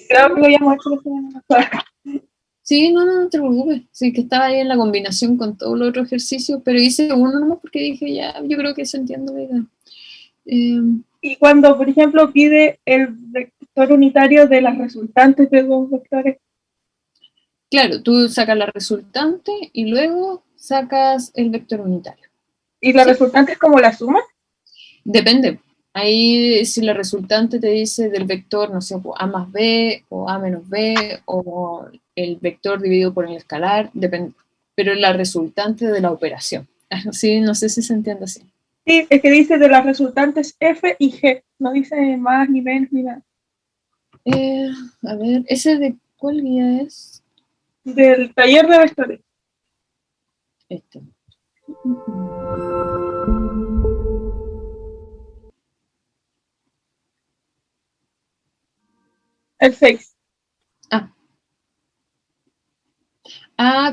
creo que lo habíamos hecho la semana pasada. Sí, no te preocupes. Sí, que estaba ahí en la combinación con todos los otros ejercicios, pero hice uno nomás porque dije, ya, yo creo que se entiende la idea. Y cuando, por ejemplo, pide el vector unitario de las resultantes de dos vectores. Claro, tú sacas la resultante y luego sacas el vector unitario. ¿Y la resultante es como la suma? Depende. Ahí si la resultante te dice del vector, no sé, A más B o A menos B o el vector dividido por el escalar, depende. Pero la resultante de la operación. Sí, no sé si se entiende así. Sí, es que dice de las resultantes F y G. No dice más, ni menos, ni nada. A ver, ¿ese de cuál guía es? Del taller de vectores. Este. El 6.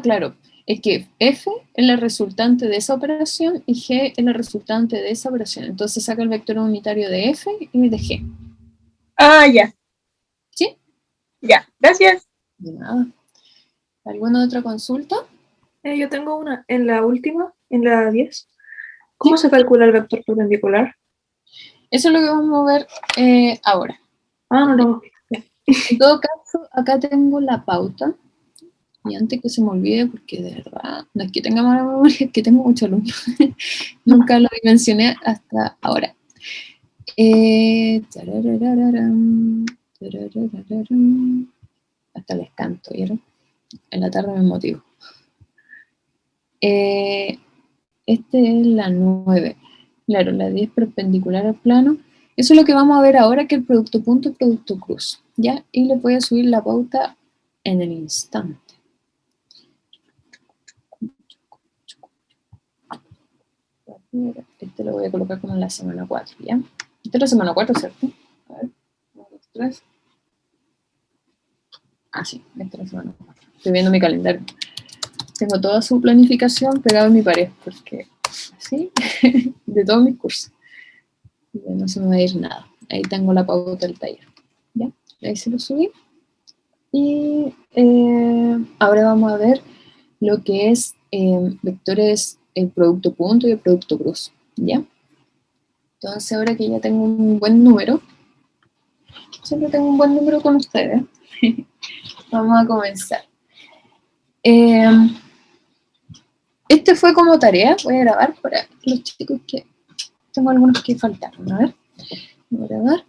Claro. Es que F es la resultante de esa operación y G es la resultante de esa operación. Entonces saca el vector unitario de F y de G. Ya. ¿Sí? Ya, gracias. De nada. ¿Alguna otra consulta? Yo tengo una. En la última, en la 10, ¿cómo se calcula el vector perpendicular? Eso es lo que vamos a ver ahora. No lo En todo caso, acá tengo la pauta. Y antes que se me olvide, porque de verdad, no es que tenga mala memoria, es que tengo mucho alumno. Nunca lo mencioné hasta ahora. Hasta les canto, ¿vieron? En la tarde me motivo. Este es la 9. Claro, la 10 perpendicular al plano. Eso es lo que vamos a ver ahora, que el producto punto y producto cruz. ¿Ya? Y les voy a subir la pauta en el instante. Este lo voy a colocar como en la semana 4, ¿ya? Esta es la semana 4, ¿cierto? A ver, 1, 2, 3. Sí, esta es la semana 4. Estoy viendo mi calendario. Tengo toda su planificación pegada en mi pared, porque así, de todos mis cursos. No se me va a ir nada. Ahí tengo la pauta del taller. ¿Ya? Ahí se lo subí. Y ahora vamos a ver lo que es vectores, el producto punto y el producto cruz. ¿Ya? Entonces, ahora que ya tengo un buen número, siempre tengo un buen número con ustedes, vamos a comenzar. Este fue como tarea, voy a grabar para los chicos que tengo algunos que faltaron. A ver, voy a grabar.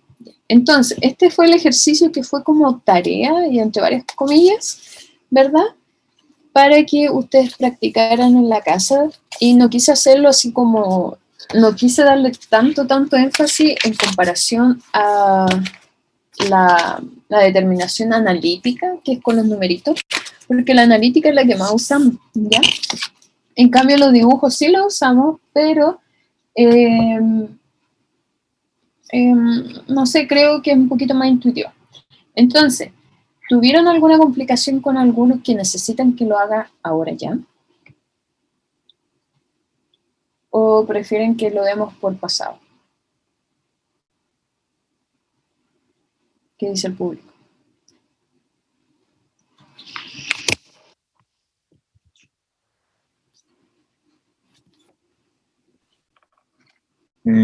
Entonces, este fue el ejercicio que fue como tarea, y entre varias comillas, ¿verdad? Para que ustedes practicaran en la casa, y no quise hacerlo así como, no quise darle tanto énfasis en comparación a la determinación analítica, que es con los numeritos, porque la analítica es la que más usamos, ¿ya? En cambio, los dibujos sí los usamos, pero no sé, creo que es un poquito más intuitivo. Entonces, ¿tuvieron alguna complicación con algunos que necesitan que lo haga ahora ya? ¿O prefieren que lo demos por pasado? ¿Qué dice el público?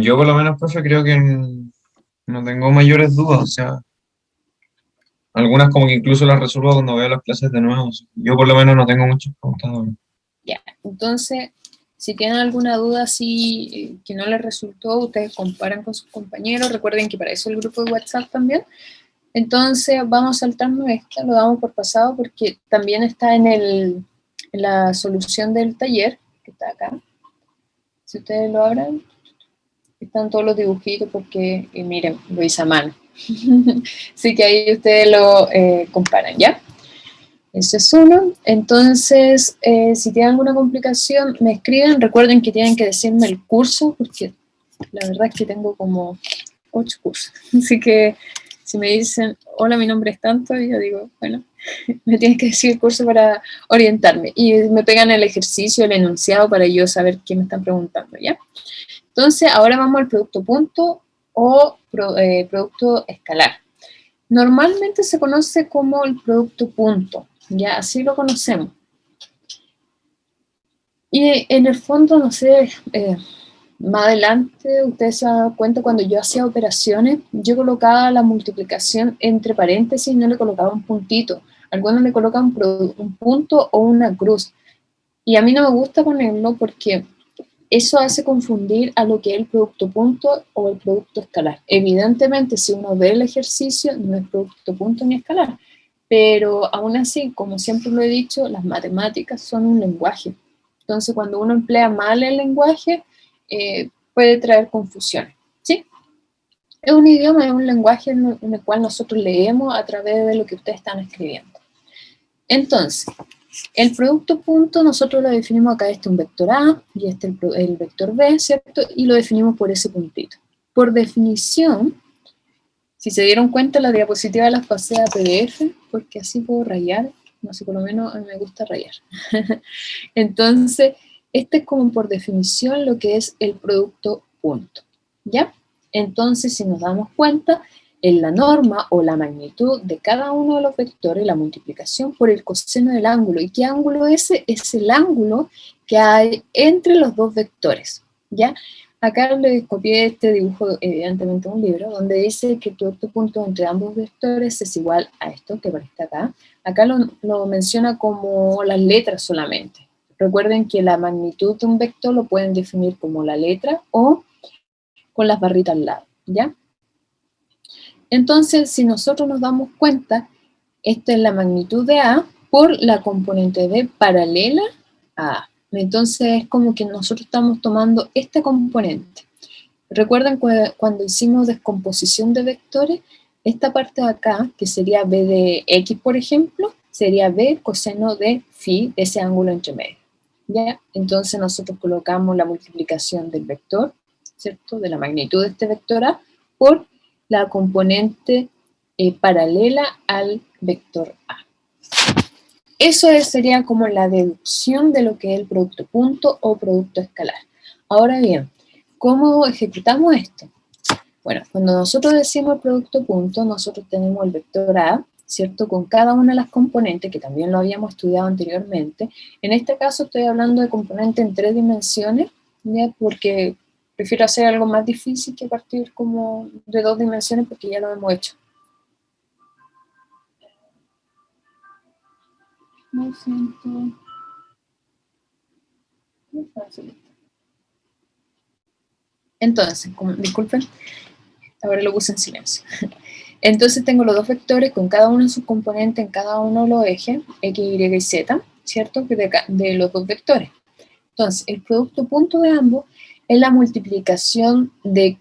Yo por lo menos, profe, creo que no tengo mayores dudas, o sea, algunas como que incluso las resuelvo cuando veo las clases de nuevo. Yo por lo menos no tengo muchas preguntas. Ya, entonces, si tienen alguna duda así que no les resultó, ustedes comparan con sus compañeros, recuerden que para eso el grupo de WhatsApp también. Entonces vamos a saltarnos esta, lo damos por pasado porque también está en la solución del taller, que está acá. Si ustedes lo abran, están todos los dibujitos porque, miren, lo hice a mano. Así que ahí ustedes lo comparan, ¿ya? Ese es uno. Entonces, si tienen alguna complicación, me escriben. Recuerden que tienen que decirme el curso, porque la verdad es que tengo como 8 cursos. Así que si me dicen, hola, mi nombre es tanto, y yo digo, bueno, me tienes que decir el curso para orientarme. Y me pegan el ejercicio, el enunciado, para yo saber qué me están preguntando, ¿ya? Entonces, ahora vamos al producto punto o producto escalar. Normalmente se conoce como el producto punto, ya así lo conocemos. Y en el fondo, no sé, más adelante ustedes se dan cuenta, cuando yo hacía operaciones, yo colocaba la multiplicación entre paréntesis, no le colocaba un puntito. Algunos le colocan un punto o una cruz. Y a mí no me gusta ponerlo porque eso hace confundir a lo que es el producto punto o el producto escalar. Evidentemente, si uno ve el ejercicio, no es producto punto ni escalar. Pero aún así, como siempre lo he dicho, las matemáticas son un lenguaje. Entonces, cuando uno emplea mal el lenguaje, puede traer confusiones, ¿sí? Es un idioma, es un lenguaje en el cual nosotros leemos a través de lo que ustedes están escribiendo. Entonces, el producto punto nosotros lo definimos acá, este es un vector A y este es el vector B, ¿cierto? Y lo definimos por ese puntito. Por definición, si se dieron cuenta, la diapositiva las pasé a PDF, porque así puedo rayar, no sé, por lo menos a mí me gusta rayar. Entonces, este es como por definición lo que es el producto punto, ¿ya? Entonces, si nos damos cuenta, en la norma o la magnitud de cada uno de los vectores, la multiplicación por el coseno del ángulo. ¿Y qué ángulo es ese? Es el ángulo que hay entre los dos vectores, ¿ya? Acá les copié este dibujo, evidentemente un libro, donde dice que el producto punto entre ambos vectores es igual a esto que aparece acá. Acá lo menciona como las letras solamente. Recuerden que la magnitud de un vector lo pueden definir como la letra o con las barritas al lado, ¿ya? Entonces, si nosotros nos damos cuenta, esta es la magnitud de A por la componente B paralela a A. Entonces, es como que nosotros estamos tomando esta componente. Recuerden cuando hicimos descomposición de vectores, esta parte de acá, que sería B de X, por ejemplo, sería B coseno de phi, de ese ángulo entre medio. ¿Ya? Entonces, nosotros colocamos la multiplicación del vector, ¿cierto? De la magnitud de este vector A por la componente paralela al vector A. Eso sería como la deducción de lo que es el producto punto o producto escalar. Ahora bien, ¿cómo ejecutamos esto? Bueno, cuando nosotros decimos el producto punto, nosotros tenemos el vector A, ¿cierto? Con cada una de las componentes, que también lo habíamos estudiado anteriormente. En este caso estoy hablando de componentes en 3 dimensiones, ¿ya? Porque prefiero hacer algo más difícil que partir como de 2 dimensiones, porque ya lo hemos hecho. Lo siento. Muy fácil. Entonces, disculpen, ahora lo puse en silencio. Entonces tengo los dos vectores con cada uno de sus componentes en cada uno de los ejes, X, Y y Z, ¿cierto? De los dos vectores. Entonces, el producto punto de ambos es la multiplicación de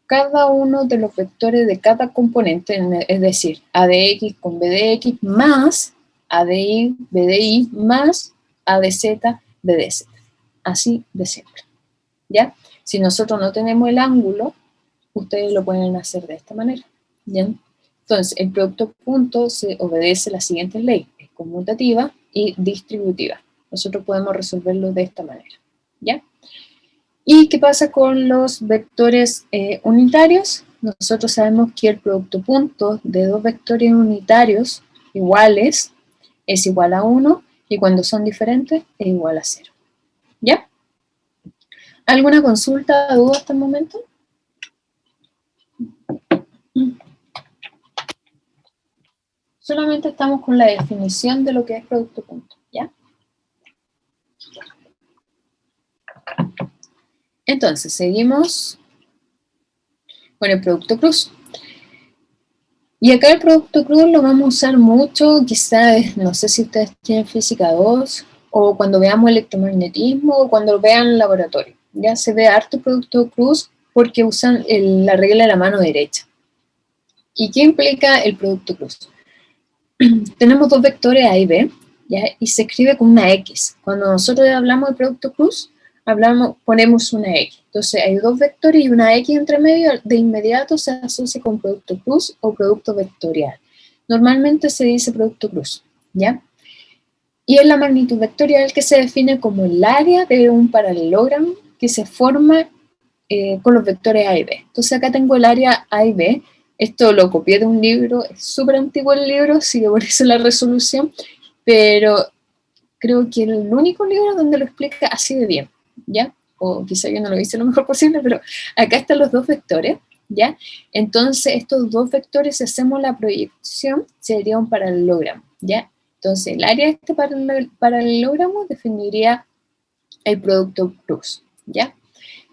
cada uno de los vectores de cada componente, es decir, A de X con B de X más A de Y, B de Y más A de Z, B de Z. Así de siempre. ¿Ya? Si nosotros no tenemos el ángulo, ustedes lo pueden hacer de esta manera. ¿Bien? Entonces, el producto punto se obedece a las siguientes leyes, es conmutativa y distributiva. Nosotros podemos resolverlo de esta manera. ¿Ya? ¿Y qué pasa con los vectores unitarios? Nosotros sabemos que el producto punto de dos vectores unitarios iguales es igual a 1 y cuando son diferentes es igual a 0. ¿Ya? ¿Alguna consulta, duda hasta el momento? Solamente estamos con la definición de lo que es producto punto, ¿ya? Entonces, seguimos con el producto cruz. Y acá el producto cruz lo vamos a usar mucho, quizás, no sé si ustedes tienen física 2, o cuando veamos electromagnetismo, o cuando lo vean en el laboratorio. Ya se ve harto producto cruz porque usan la regla de la mano derecha. ¿Y qué implica el producto cruz? Tenemos dos vectores A y B, ¿ya? Y se escribe con una X. Cuando nosotros hablamos de producto cruz, ponemos una X. Entonces hay dos vectores y una X entre medio, de inmediato se asocia con producto cruz o producto vectorial. Normalmente se dice producto cruz, ¿ya? Y es la magnitud vectorial que se define como el área de un paralelogramo que se forma con los vectores A y B. Entonces acá tengo el área A y B, Esto lo copié de un libro, es súper antiguo el libro, así que por eso la resolución, pero creo que es el único libro donde lo explica así de bien, ¿ya? O quizá yo no lo hice lo mejor posible, pero acá están los dos vectores, ¿ya? Entonces, estos dos vectores, si hacemos la proyección, sería un paralelogramo, ¿ya? Entonces, el área de este paralelogramo definiría el producto cruz, ¿ya?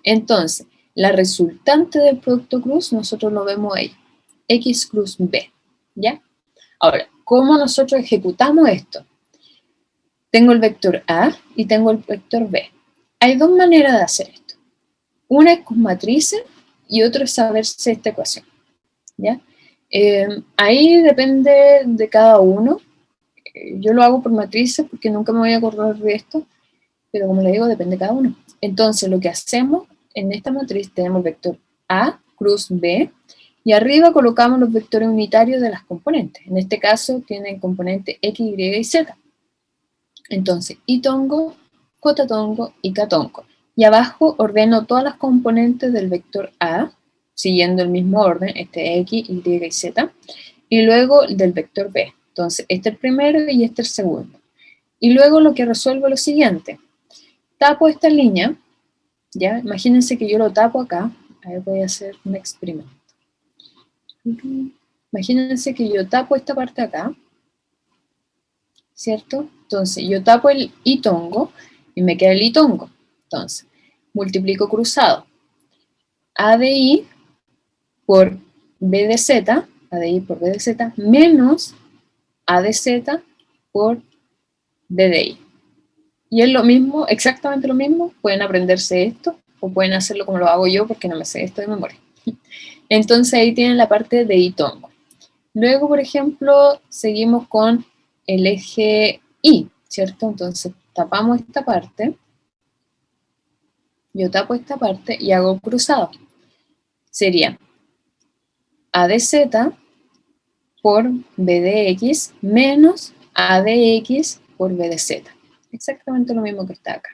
Entonces, la resultante del producto cruz, nosotros lo vemos ahí, X cruz B, ¿ya? Ahora, ¿cómo nosotros ejecutamos esto? Tengo el vector A y tengo el vector B. Hay dos maneras de hacer esto. Una es con matrices y otra es saberse esta ecuación, ¿ya? Ahí depende de cada uno. Yo lo hago por matrices porque nunca me voy a acordar de esto, pero como le digo, depende de cada uno. Entonces, lo que hacemos en esta matriz, tenemos el vector A, cruz B, y arriba colocamos los vectores unitarios de las componentes. En este caso, tienen componentes X, Y y Z. Entonces, Y tongo, J tongo y K tongo. Y abajo ordeno todas las componentes del vector A, siguiendo el mismo orden, este X, Y y Z, y luego del vector B. Entonces, este es el primero y este es el segundo. Y luego lo que resuelvo es lo siguiente. Tapo esta línea, ¿ya? Imagínense que yo lo tapo acá. A ver, voy a hacer un experimento. Imagínense que yo tapo esta parte acá, ¿cierto? Entonces, yo tapo el I tongo y me queda el I tongo. Entonces, multiplico cruzado. A de I por B de Z, A de I por B de Z, menos A de Z por B de I. Y es lo mismo, exactamente lo mismo. Pueden aprenderse esto o pueden hacerlo como lo hago yo porque no me sé esto de memoria. Entonces ahí tienen la parte de I tongo. Luego, por ejemplo, seguimos con el eje I, ¿cierto? Entonces tapamos esta parte. Yo tapo esta parte y hago cruzado. Sería A de Z por B de X menos A de X por B de Z. Exactamente lo mismo que está acá,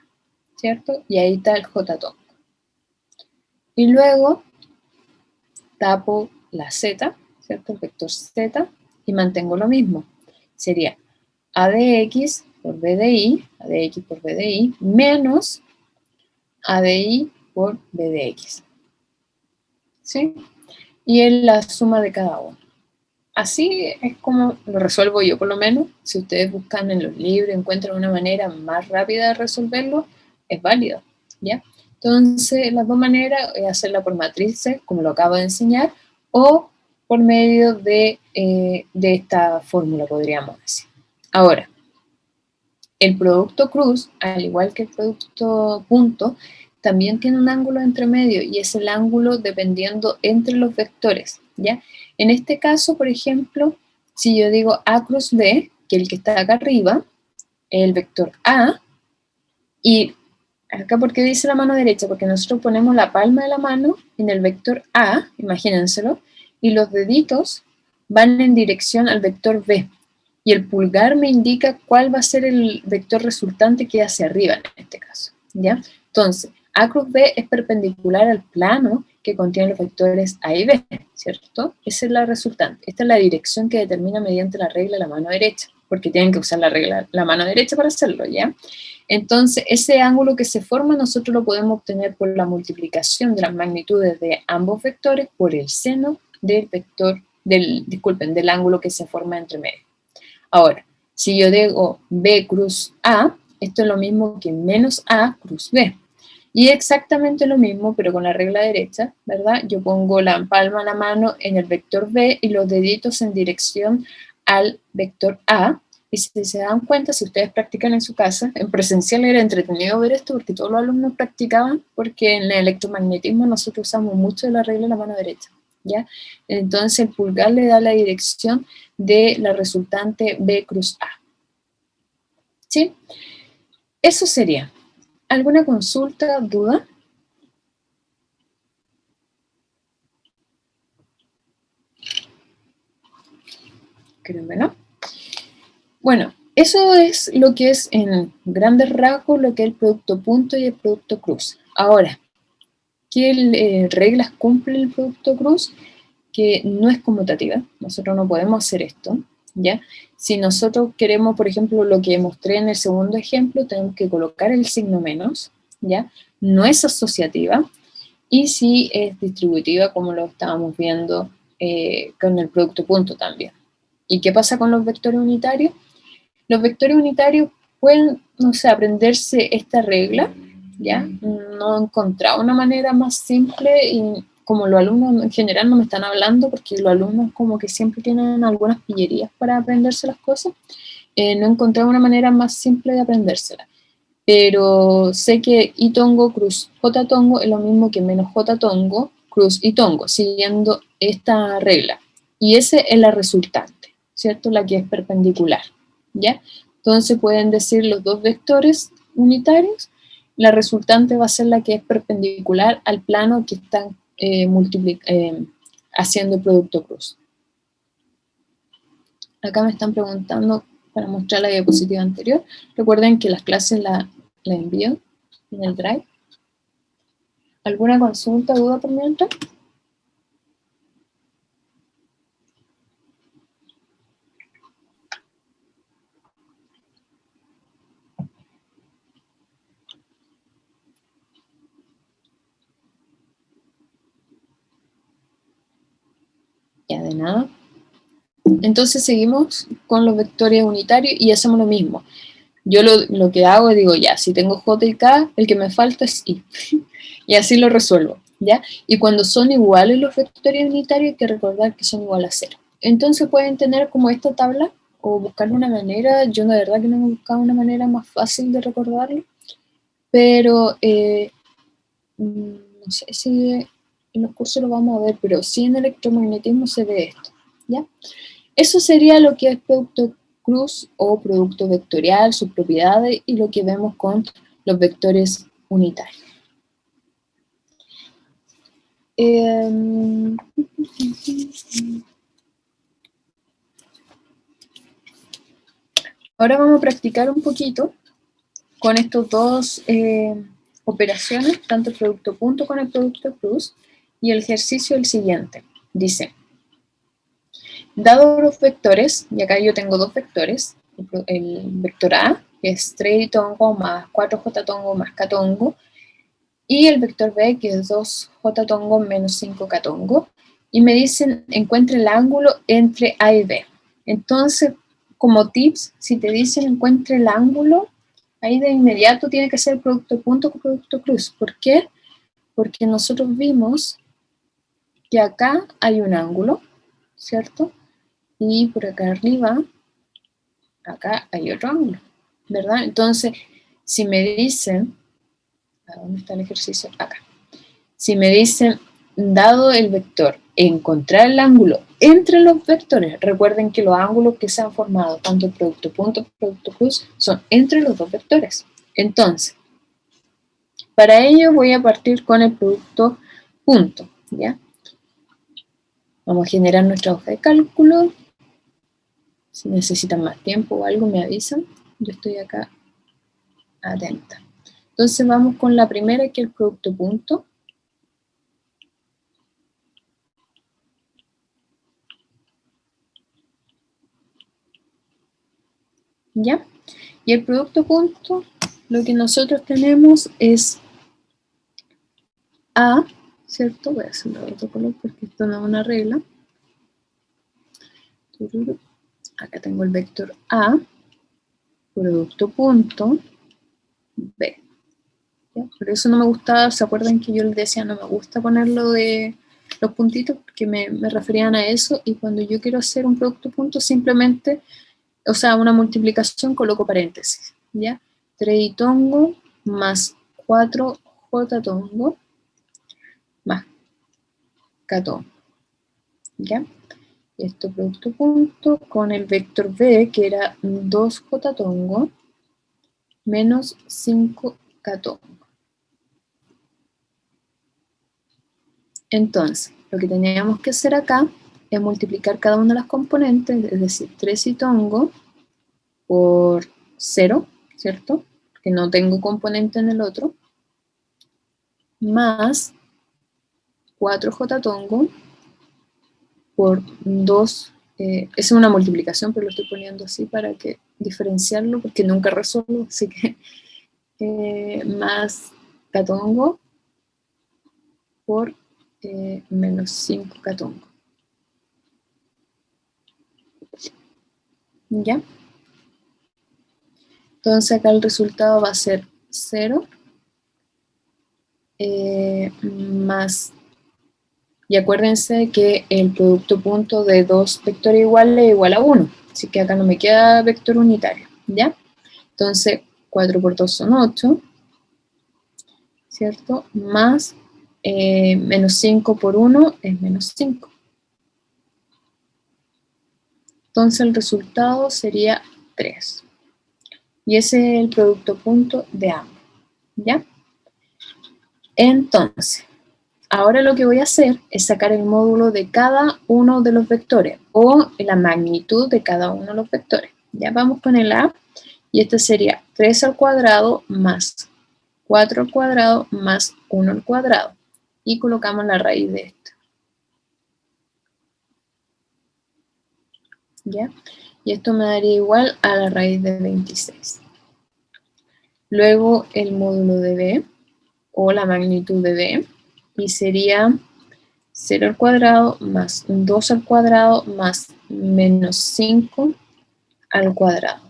¿cierto? Y ahí está el J tongo. Y luego tapo la Z, ¿cierto? El vector Z, y mantengo lo mismo. Sería A de X por B de I, A de X por B de I, menos A de I por B de X. ¿Sí? Y es la suma de cada uno. Así es como lo resuelvo yo, por lo menos. Si ustedes buscan en los libros, encuentran una manera más rápida de resolverlo, es válido, ¿ya? Entonces, las dos maneras es hacerla por matrices, como lo acabo de enseñar, o por medio de esta fórmula, podríamos decir. Ahora, el producto cruz, al igual que el producto punto, también tiene un ángulo entre medio y es el ángulo dependiendo entre los vectores, ¿ya? En este caso, por ejemplo, si yo digo A cruz B, que es el que está acá arriba, el vector A, y acá, ¿por qué dice la mano derecha? Porque nosotros ponemos la palma de la mano en el vector A, imagínenselo, y los deditos van en dirección al vector B. Y el pulgar me indica cuál va a ser el vector resultante que hacia arriba en este caso, ¿ya? Entonces, A cruz B es perpendicular al plano que contiene los vectores A y B, ¿cierto? Esa es la resultante. Esta es la dirección que determina mediante la regla de la mano derecha, porque tienen que usar la regla la mano derecha para hacerlo, ¿ya? Entonces, ese ángulo que se forma nosotros lo podemos obtener por la multiplicación de las magnitudes de ambos vectores por el seno del vector, del ángulo que se forma entre medio. Ahora, si yo digo B cruz A, esto es lo mismo que menos A cruz B. Y exactamente lo mismo, pero con la regla derecha, ¿verdad? Yo pongo la palma de la mano en el vector B y los deditos en dirección al vector A. Y si se dan cuenta, si ustedes practican en su casa, en presencial era entretenido ver esto porque todos los alumnos practicaban, porque en el electromagnetismo nosotros usamos mucho de la regla de la mano derecha, ¿ya? Entonces el pulgar le da la dirección de la resultante B cruz A. ¿Sí? Eso sería. ¿Alguna consulta, duda? Creo que no. Bueno, eso es lo que es en grandes rasgos lo que es el producto punto y el producto cruz. Ahora, ¿qué reglas cumple el producto cruz? que no es conmutativa, nosotros no podemos hacer esto, ¿ya? Si nosotros queremos, por ejemplo, lo que mostré en el segundo ejemplo, tenemos que colocar el signo menos, ¿ya? No es asociativa, y sí es distributiva, como lo estábamos viendo con el producto punto también. ¿Y qué pasa con los vectores unitarios? Los vectores unitarios pueden, no sé, aprenderse esta regla, ¿ya? No he encontrado una manera más simple, y como los alumnos en general no me están hablando, porque los alumnos como que siempre tienen algunas pillerías para aprenderse las cosas, no he encontrado una manera más simple de aprendérsela. Pero sé que I tongo cruz J tongo es lo mismo que menos J tongo cruz I tongo, siguiendo esta regla. Y esa es la resultante, ¿cierto? La que es perpendicular, ¿ya? Entonces pueden decir los dos vectores unitarios, la resultante va a ser la que es perpendicular al plano que están haciendo el producto cruz. Acá me están preguntando para mostrar la diapositiva anterior. Recuerden que las clases la envío en el Drive. ¿Alguna consulta, duda por mientras? Ya, de nada. Entonces seguimos con los vectores unitarios y hacemos lo mismo. Yo lo que hago es digo, ya, si tengo J y K, el que me falta es I. Y así lo resuelvo, ¿ya? Y cuando son iguales los vectores unitarios, hay que recordar que son iguales a 0. Entonces pueden tener como esta tabla, o buscar una manera, yo de verdad que no he buscado una manera más fácil de recordarlo, pero no sé si en los cursos lo vamos a ver, pero sí en electromagnetismo se ve esto, ¿ya? Eso sería lo que es producto cruz o producto vectorial, sus propiedades, y lo que vemos con los vectores unitarios. Ahora vamos a practicar un poquito con estos dos operaciones, tanto el producto punto con el producto cruz, y el ejercicio es el siguiente. Dice, dado los vectores, y acá yo tengo dos vectores, el vector A, que es 3 tongo más 4j tongo más k tongo, y el vector B, que es 2j tongo menos 5k tongo, y me dicen, encuentre el ángulo entre A y B. Entonces, como tips, si te dicen encuentre el ángulo, ahí de inmediato tiene que ser producto punto con producto cruz. ¿Por qué? Porque nosotros vimos que acá hay un ángulo, ¿cierto? Y por acá arriba, acá hay otro ángulo, ¿verdad? Entonces, si me dicen, ¿a dónde está el ejercicio? Acá. Si me dicen, dado el vector, encontrar el ángulo entre los vectores, recuerden que los ángulos que se han formado, tanto el producto punto como el producto cruz, son entre los dos vectores. Entonces, para ello voy a partir con el producto punto, ¿ya? Vamos a generar nuestra hoja de cálculo. Si necesitan más tiempo o algo, me avisan. Yo estoy acá atenta. Entonces vamos con la primera, que es el producto punto. ¿Ya? Y el producto punto, lo que nosotros tenemos es A, ¿cierto? Voy a hacerlo de otro color porque esto no es una regla. Acá tengo el vector A, producto punto, B. ¿Ya? Por eso no me gustaba, ¿se acuerdan que yo les decía no me gusta ponerlo de los puntitos? Porque me referían a eso, y cuando yo quiero hacer un producto punto simplemente, o sea, una multiplicación, coloco paréntesis, ¿ya? 3 tongo más 4j tongo más k tongo, ¿ya? Esto producto punto con el vector B, que era 2j tongo menos 5k tongo. Entonces, lo que teníamos que hacer acá es multiplicar cada una de las componentes, es decir, 3 y tongo por 0, ¿cierto? Porque no tengo componente en el otro, más 4j tongo por 2, es una multiplicación, pero lo estoy poniendo así para que diferenciarlo, porque nunca resuelvo, así que más catongo por menos 5 catongo. ¿Ya? Entonces acá el resultado va a ser 0 más, y acuérdense que el producto punto de dos vectores iguales es igual a 1, así que acá no me queda vector unitario, ¿ya? Entonces 4 por 2 son 8, ¿cierto? Más menos 5 por 1 es menos 5. Entonces el resultado sería 3. Y ese es el producto punto de ambos, ¿ya? Entonces, ahora lo que voy a hacer es sacar el módulo de cada uno de los vectores o la magnitud de cada uno de los vectores. Ya vamos con el A, y este sería 3 al cuadrado más 4 al cuadrado más 1 al cuadrado. Y colocamos la raíz de esto. ¿Ya? Y esto me daría igual a la raíz de 26. Luego el módulo de B, o la magnitud de B, y sería 0 al cuadrado más 2 al cuadrado más menos 5 al cuadrado.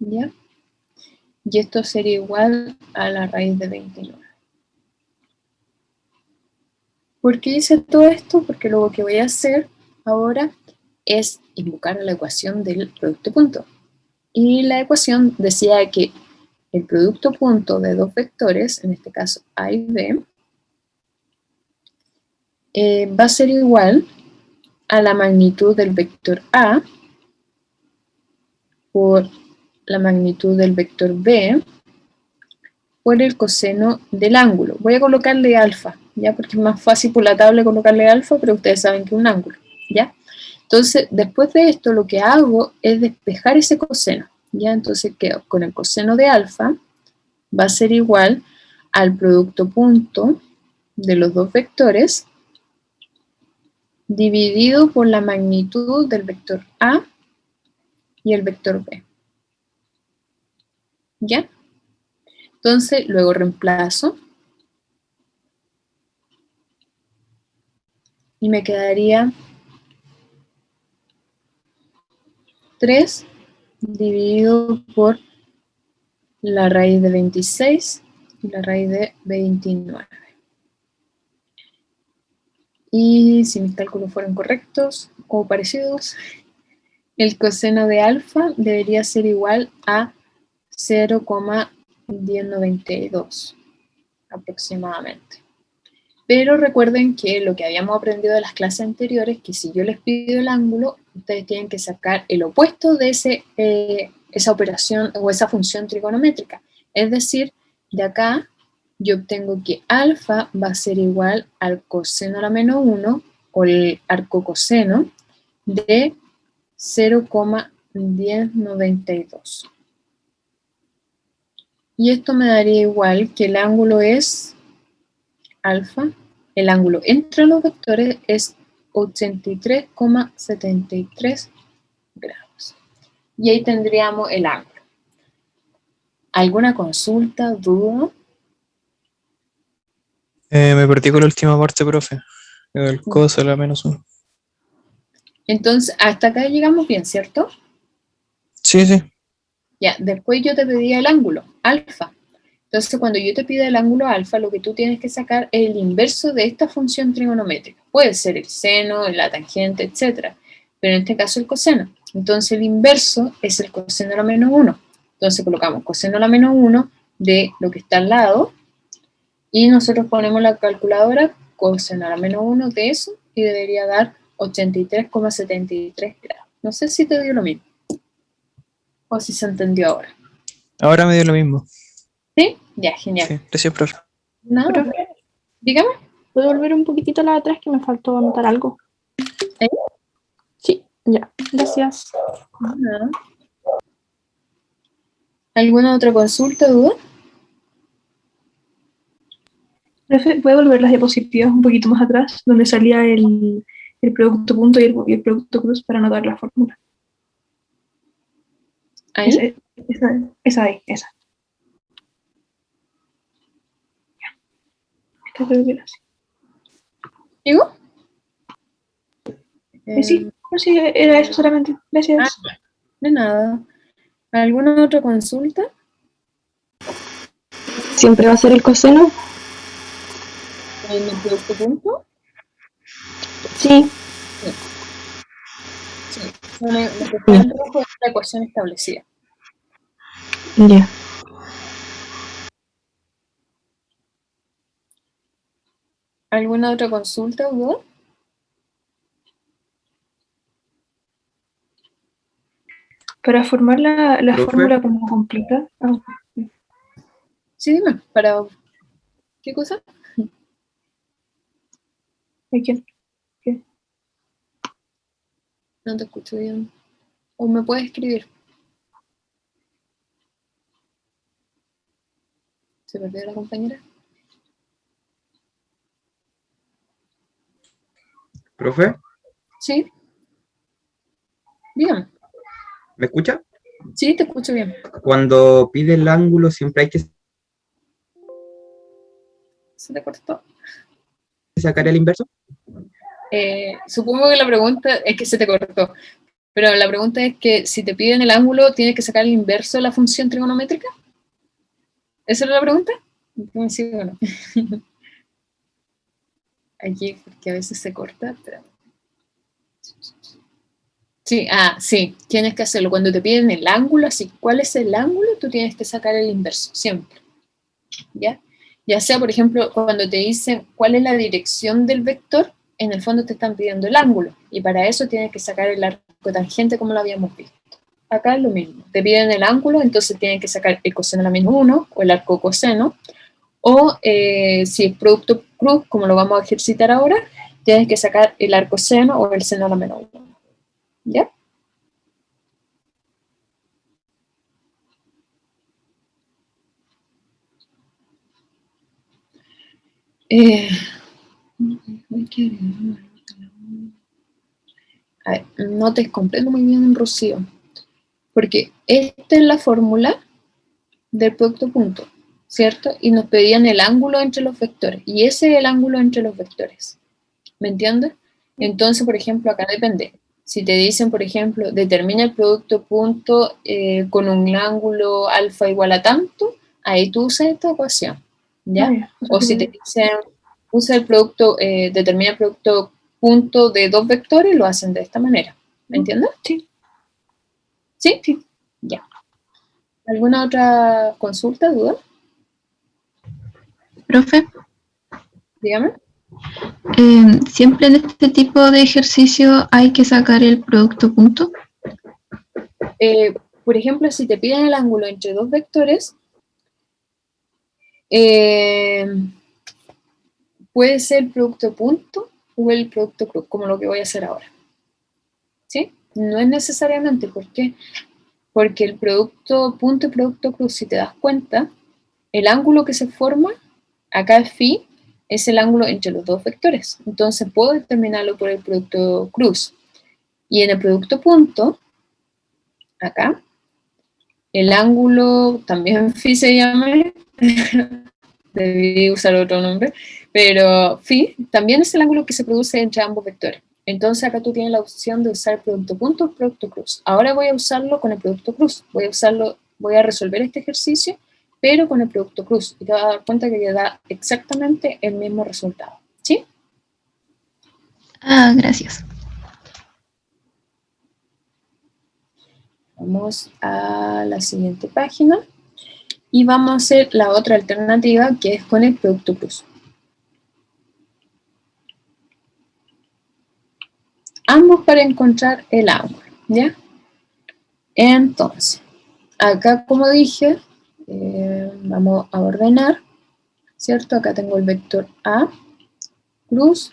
¿Ya? Y esto sería igual a la raíz de 29. ¿Por qué hice todo esto? Porque lo que voy a hacer ahora es invocar a la ecuación del producto punto. Y la ecuación decía que el producto punto de dos vectores, en este caso A y B, va a ser igual a la magnitud del vector A por la magnitud del vector B por el coseno del ángulo. Voy a colocarle alfa, ¿ya? Porque es más fácil por la tabla colocarle alfa, pero ustedes saben que es un ángulo, ¿ya? Entonces, después de esto, lo que hago es despejar ese coseno, ¿ya? Entonces quedo con el coseno de alfa, va a ser igual al producto punto de los dos vectores dividido por la magnitud del vector A y el vector B. ¿Ya? Entonces, luego reemplazo y me quedaría 3 dividido por la raíz de 26 y la raíz de 29. Y si mis cálculos fueron correctos o parecidos, el coseno de alfa debería ser igual a 0,1092 aproximadamente. Pero recuerden que lo que habíamos aprendido de las clases anteriores, que si yo les pido el ángulo, ustedes tienen que sacar el opuesto de esa operación o esa función trigonométrica. Es decir, de acá yo obtengo que alfa va a ser igual al coseno a la menos 1 o el arcocoseno de 0,1092. Y esto me daría igual que el ángulo es alfa, el ángulo entre los vectores es 83,73 grados. Y ahí tendríamos el ángulo. ¿Alguna consulta, duda? Me perdí con la última parte, profe. El coso, la menos 1. Entonces, hasta acá llegamos bien, ¿cierto? Sí, sí. Ya, después yo te pedí el ángulo, alfa. Entonces, cuando yo te pido el ángulo alfa, lo que tú tienes que sacar es el inverso de esta función trigonométrica. Puede ser el seno, la tangente, etc. Pero en este caso el coseno. Entonces, el inverso es el coseno a la menos 1. Entonces, colocamos coseno a la menos 1 de lo que está al lado. Y nosotros ponemos la calculadora, coseno a la menos 1 de eso, y debería dar 83,73 grados. No sé si te dio lo mismo. O si se entendió ahora. Ahora me dio lo mismo. ¿Sí? Ya, genial. Sí, gracias, profe. Nada, Profe, dígame. ¿puedo volver un poquitito la de atrás que me faltó anotar algo? ¿Eh? Sí, ya. Gracias. Nada. ¿Alguna otra consulta, duda? Profe, ¿puede volver las diapositivas un poquito más atrás? Donde salía el el producto punto y el producto cruz para anotar la fórmula. Ahí. Esa ahí, esa. Ya. Esta creo que era así. ¿Digo? Sí, no, sí, era eso solamente. Gracias. De nada. ¿Alguna otra consulta? ¿Siempre va a ser el coseno? ¿En el producto punto? Sí. Sí. Lo que está en rojo es la ecuación establecida. Ya. ¿Alguna otra consulta, Hugo? Para formar la Profe. fórmula como completa. Ah, Sí, dime. ¿Para qué cosa? ¿de quién? No te escucho bien. ¿O me puedes escribir? ¿Se perdió la compañera? Profe, ¿Sí? Dígame. ¿me escucha? Sí, te escucho bien. Cuando pide el ángulo siempre hay que ¿Se te cortó? sacar el inverso. Supongo que la pregunta es que se te cortó. Pero la pregunta es que si te piden el ángulo, ¿tienes que sacar el inverso de la función trigonométrica? ¿Esa es la pregunta? Sí o no. Aquí, porque a veces se corta. Pero... Sí, sí, tienes que hacerlo. Cuando te piden el ángulo, así, ¿cuál es el ángulo? Tú tienes que sacar el inverso, siempre. ¿Ya? Ya sea, por ejemplo, cuando te dicen cuál es la dirección del vector, en el fondo te están pidiendo el ángulo. Y para eso tienes que sacar el arco tangente como lo habíamos visto. Acá es lo mismo. Te piden el ángulo, entonces tienes que sacar el coseno a la menos 1 o el arco coseno. O si es producto cruz, como lo vamos a ejercitar ahora, tienes que sacar el arco seno o el seno a la menos 1. ¿Ya? A ver, no te comprendo muy bien, Rocío, porque esta es la fórmula del producto punto, ¿cierto? Y nos pedían el ángulo entre los vectores, y ese es el ángulo entre los vectores, ¿me entiendes? Entonces, por ejemplo, acá depende. Si te dicen, por ejemplo, determina el producto punto con un ángulo alfa igual a tanto, ahí tú usas esta ecuación, ¿ya? O si te dicen, usa el producto, determina el producto punto de dos vectores, lo hacen de esta manera, ¿me entiendes? Sí. ¿Sí? Sí. Ya. ¿Alguna otra consulta, duda? Profe, Dígame. ¿siempre en este tipo de ejercicio hay que sacar el producto punto? Por ejemplo, si te piden el ángulo entre dos vectores, puede ser el producto punto o el producto cruz, como lo que voy a hacer ahora. ¿Sí? No es necesariamente. ¿Por qué? Porque el producto punto y producto cruz, si te das cuenta, el ángulo que se forma, acá es phi, es el ángulo entre los dos vectores. Entonces puedo determinarlo por el producto cruz. Y en el producto punto, acá, el ángulo también phi se llama, debí usar otro nombre, pero phi también es el ángulo que se produce entre ambos vectores. Entonces acá tú tienes la opción de usar el producto punto o producto cruz. Ahora voy a usarlo con el producto cruz. Voy a resolver este ejercicio, pero con el producto cruz. Y te vas a dar cuenta que ya da exactamente el mismo resultado. ¿Sí? Ah, gracias. Vamos a la siguiente página. Y vamos a hacer la otra alternativa, que es con el producto cruz. Ambos para encontrar el ángulo, ¿ya? Entonces, acá como dije, vamos a ordenar, ¿cierto? Acá tengo el vector A, cruz,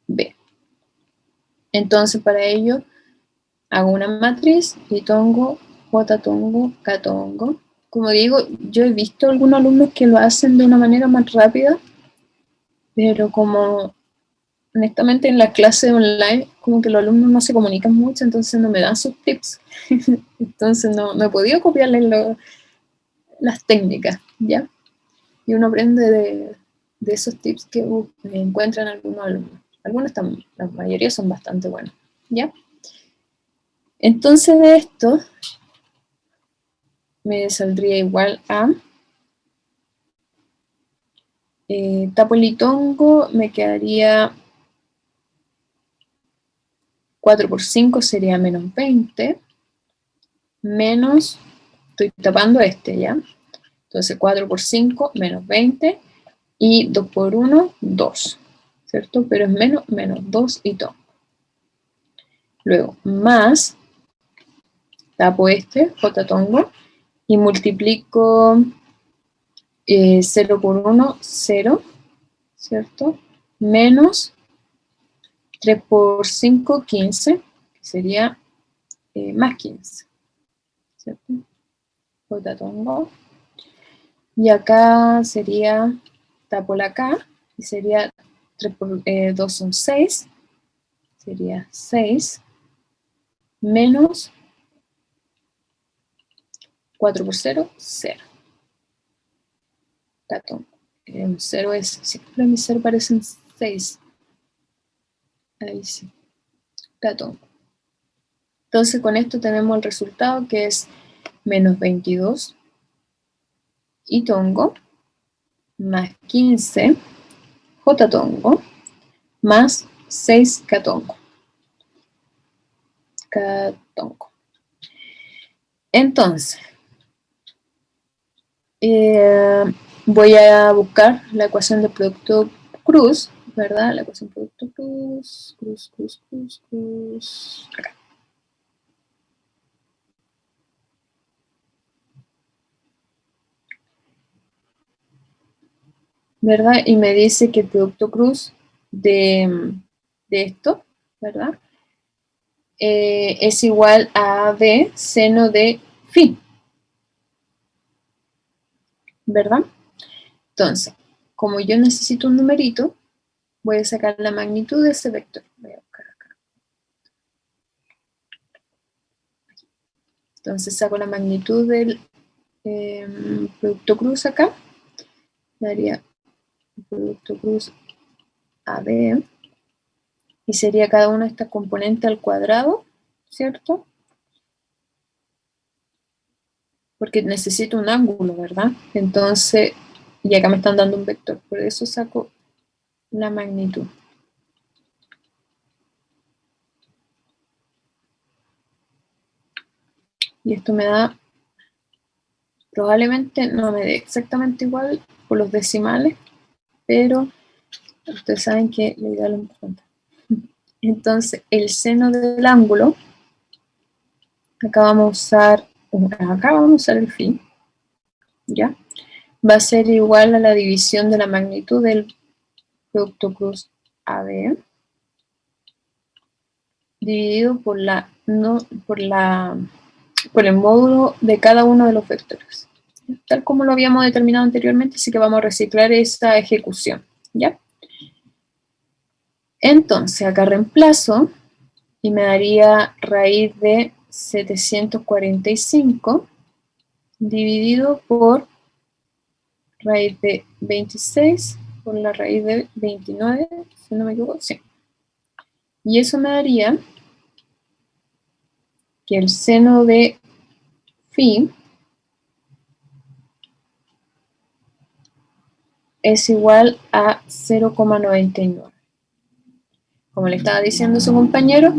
B. Entonces, para ello, hago una matriz y tongo, J tongo, K tongo. Como digo, yo he visto algunos alumnos que lo hacen de una manera más rápida, pero como honestamente en las clases online como que los alumnos no se comunican mucho, entonces no me dan sus tips. Entonces no he podido copiarles las técnicas, ¿ya? Y uno aprende de esos tips que encuentran algunos alumnos. Algunos también, la mayoría son bastante buenos, ¿ya? Entonces de esto me saldría igual a Tapolitongo, me quedaría 4 por 5 sería menos 20, menos, estoy tapando este, ¿ya? Entonces 4 por 5 menos 20, y 2 por 1, 2, ¿cierto? Pero es menos, 2 y tongo. Luego, más, tapo este, j tongo, y multiplico 0 por 1, 0, ¿cierto? Menos 3 por 5, 15, que sería más 15, ¿cierto? J tongo. Y acá sería, tapo la K, y sería 3 por 2 son 6, sería 6, menos 4 por 0, 0. Tato. 0 es, siempre mis 0 parecen 6. Ahí sí. Tato. Entonces con esto tenemos el resultado que es menos 22 y tongo, más 15 j tongo, más 6 k tongo. K tongo. Entonces, voy a buscar la ecuación de producto cruz, ¿verdad? La ecuación de producto cruz, acá. ¿Verdad? Y me dice que el producto cruz de esto, ¿verdad? Es igual a B seno de phi, ¿verdad? Entonces, como yo necesito un numerito, voy a sacar la magnitud de ese vector. Voy a buscar acá. Entonces saco la magnitud del producto cruz acá. Daría el producto cruz AB. Y sería cada una de estas componentes al cuadrado, ¿cierto? Porque necesito un ángulo, ¿verdad? Entonces, y acá me están dando un vector, por eso saco la magnitud. Y esto me da, probablemente no me dé exactamente igual por los decimales, pero ustedes saben que la idea es lo importante. Entonces, el seno del ángulo, acá vamos a usar el phi, ¿ya? Va a ser igual a la división de la magnitud del producto cruz AB dividido por el módulo de cada uno de los vectores, tal como lo habíamos determinado anteriormente, así que vamos a reciclar esta ejecución, ¿ya? Entonces, acá reemplazo y me daría raíz de 745 dividido por raíz de 26 por la raíz de 29, si no me equivoco, sí. Y eso me daría que el seno de phi es igual a 0,99. Como le estaba diciendo su compañero,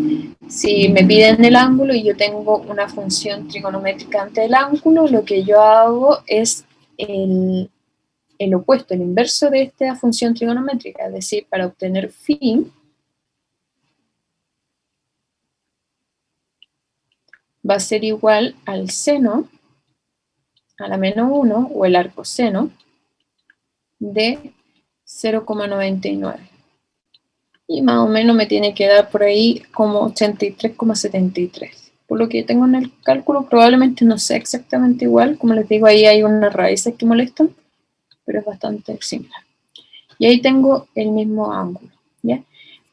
si me piden el ángulo y yo tengo una función trigonométrica ante el ángulo, lo que yo hago es el opuesto, el inverso de esta función trigonométrica, es decir, para obtener phi, va a ser igual al seno, a la menos 1, o el arcoseno, de 0,99. Y más o menos me tiene que dar por ahí como 83,73. Por lo que tengo en el cálculo, probablemente no sea exactamente igual. Como les digo, ahí hay unas raíces que molestan, pero es bastante simple. Y ahí tengo el mismo ángulo, ¿ya?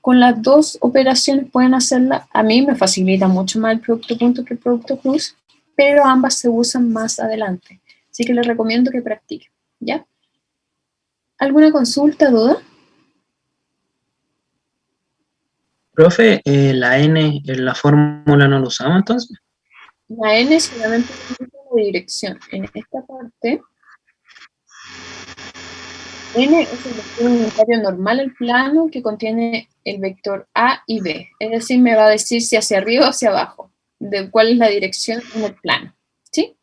con las dos operaciones pueden hacerla. A mí me facilita mucho más el producto punto que el producto cruz, pero ambas se usan más adelante. Así que les recomiendo que practiquen, ¿ya? ¿Alguna consulta, duda? Profe, la N en la fórmula no lo usamos entonces. La N solamente indica la dirección. En esta parte, N es el vector unitario normal al plano que contiene el vector A y B. Es decir, me va a decir si hacia arriba o hacia abajo, de cuál es la dirección en el plano. ¿Sí?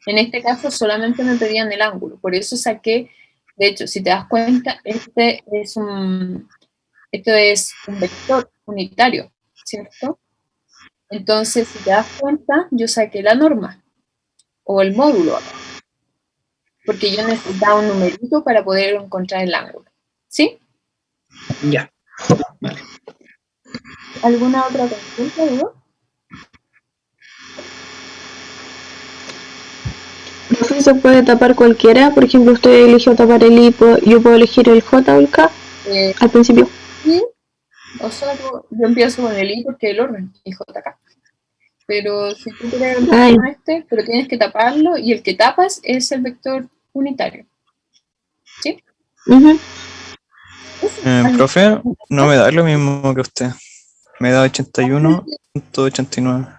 En este caso solamente me pedían el ángulo. Por eso saqué, de hecho, si te das cuenta, esto es un vector unitario, ¿cierto? Entonces, si te das cuenta, yo saqué la norma o el módulo acá, porque yo necesitaba un numerito para poder encontrar el ángulo. ¿Sí? Ya, vale. ¿Alguna otra consulta, Hugo? Profe, ¿se puede tapar cualquiera? Por ejemplo, usted eligió tapar el I, yo puedo elegir el J o el K al principio. Sí, o sea, yo empiezo con el I porque es el orden, y JK. Pero si tú quieres empezar Ay. con este, pero tienes que taparlo, y el que tapas es el vector unitario. ¿Sí? Ujú. Profe, no me da lo mismo que usted. Me da 81.89.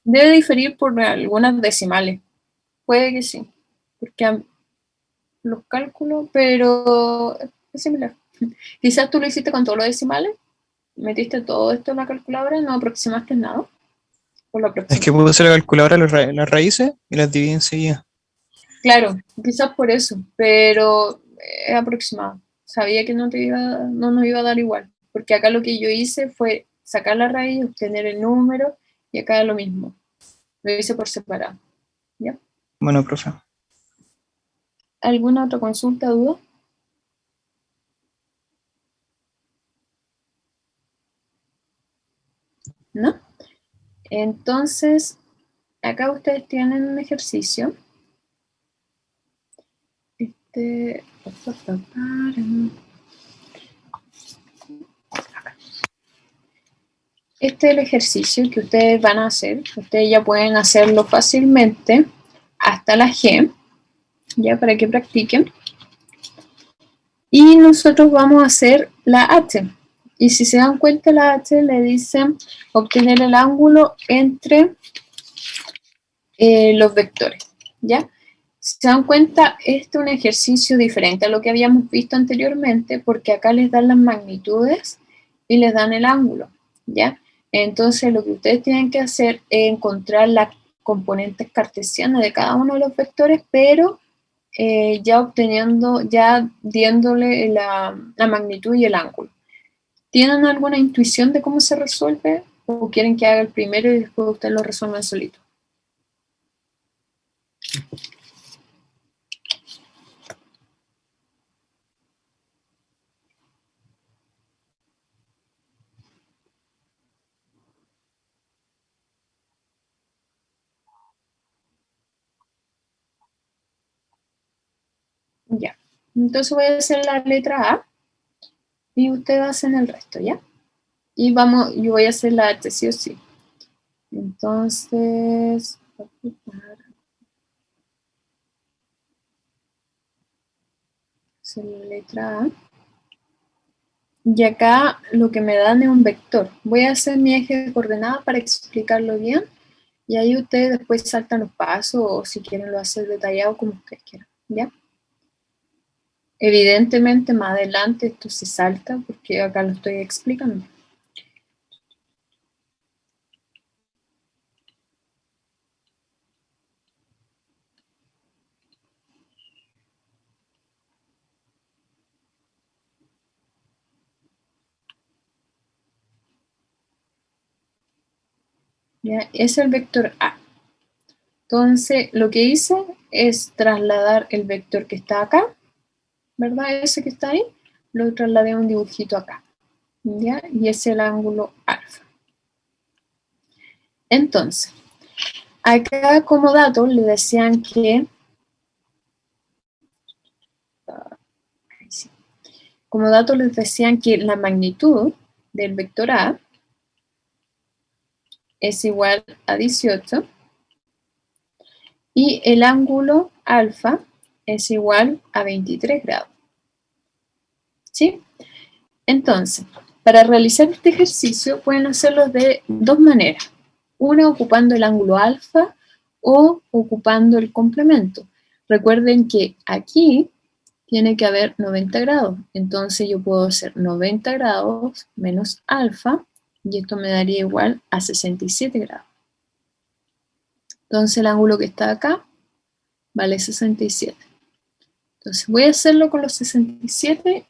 Debe diferir por algunas decimales. Puede que sí, porque los cálculos, pero es similar. Quizás tú lo hiciste con todos los decimales, metiste todo esto en la calculadora y no aproximaste nada. Por lo Es que puse la calculadora las raíces y las dividí enseguida. Claro, quizás por eso, pero es aproximado. Sabía que no nos iba a dar igual, porque acá lo que yo hice fue sacar la raíz, obtener el número, y acá lo mismo. Lo hice por separado. ¿Ya? Bueno, profe. ¿Alguna otra consulta, duda? ¿No? Entonces, acá ustedes tienen un ejercicio. Este es el ejercicio que ustedes van a hacer. Ustedes ya pueden hacerlo fácilmente hasta la G, ya para que practiquen. Y nosotros vamos a hacer la H. Y si se dan cuenta, la H le dicen obtener el ángulo entre los vectores, ¿ya? Si se dan cuenta, este es un ejercicio diferente a lo que habíamos visto anteriormente, porque acá les dan las magnitudes y les dan el ángulo, ¿ya? Entonces, lo que ustedes tienen que hacer es encontrar las componentes cartesianas de cada uno de los vectores, pero ya diéndole la magnitud y el ángulo. ¿Tienen alguna intuición de cómo se resuelve? ¿O quieren que haga el primero y después ustedes lo resuelvan solito? Ya. Entonces voy a hacer la letra A y ustedes hacen el resto, ¿ya? Y yo voy a hacer la H, sí o sí. Entonces, voy a hacer la letra A. Y acá lo que me dan es un vector. Voy a hacer mi eje de coordenadas para explicarlo bien. Y ahí ustedes después saltan los pasos o si quieren lo hacen detallado como ustedes quieran, ¿ya? Evidentemente más adelante esto se salta porque acá lo estoy explicando. ¿Ya? Es el vector A. Entonces, lo que hice es trasladar el vector que está acá, ¿verdad? Ese que está ahí, lo trasladé a un dibujito acá, ¿ya? Y es el ángulo alfa. Entonces, acá como dato le decían que como dato les decían que la magnitud del vector A es igual a 18 y el ángulo alfa es igual a 23 grados. ¿Sí? Entonces, para realizar este ejercicio pueden hacerlo de dos maneras. Una ocupando el ángulo alfa o ocupando el complemento. Recuerden que aquí tiene que haber 90 grados. Entonces yo puedo hacer 90 grados menos alfa y esto me daría igual a 67 grados. Entonces el ángulo que está acá vale 67. Entonces voy a hacerlo con los 67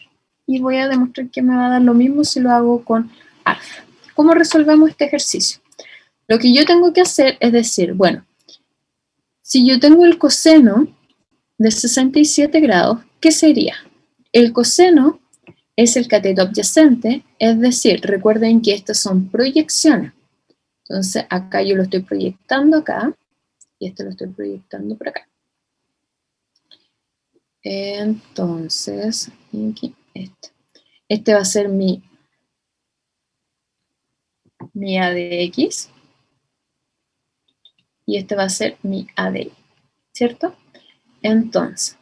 y voy a demostrar que me va a dar lo mismo si lo hago con alfa. ¿Cómo resolvemos este ejercicio? Lo que yo tengo que hacer es decir, bueno, si yo tengo el coseno de 67 grados, ¿qué sería? El coseno es el cateto adyacente, es decir, recuerden que estas son proyecciones. Entonces acá yo lo estoy proyectando acá y este lo estoy proyectando por acá. Entonces, aquí, este va a ser mi A de X y este va a ser mi A de Y, ¿cierto? Entonces,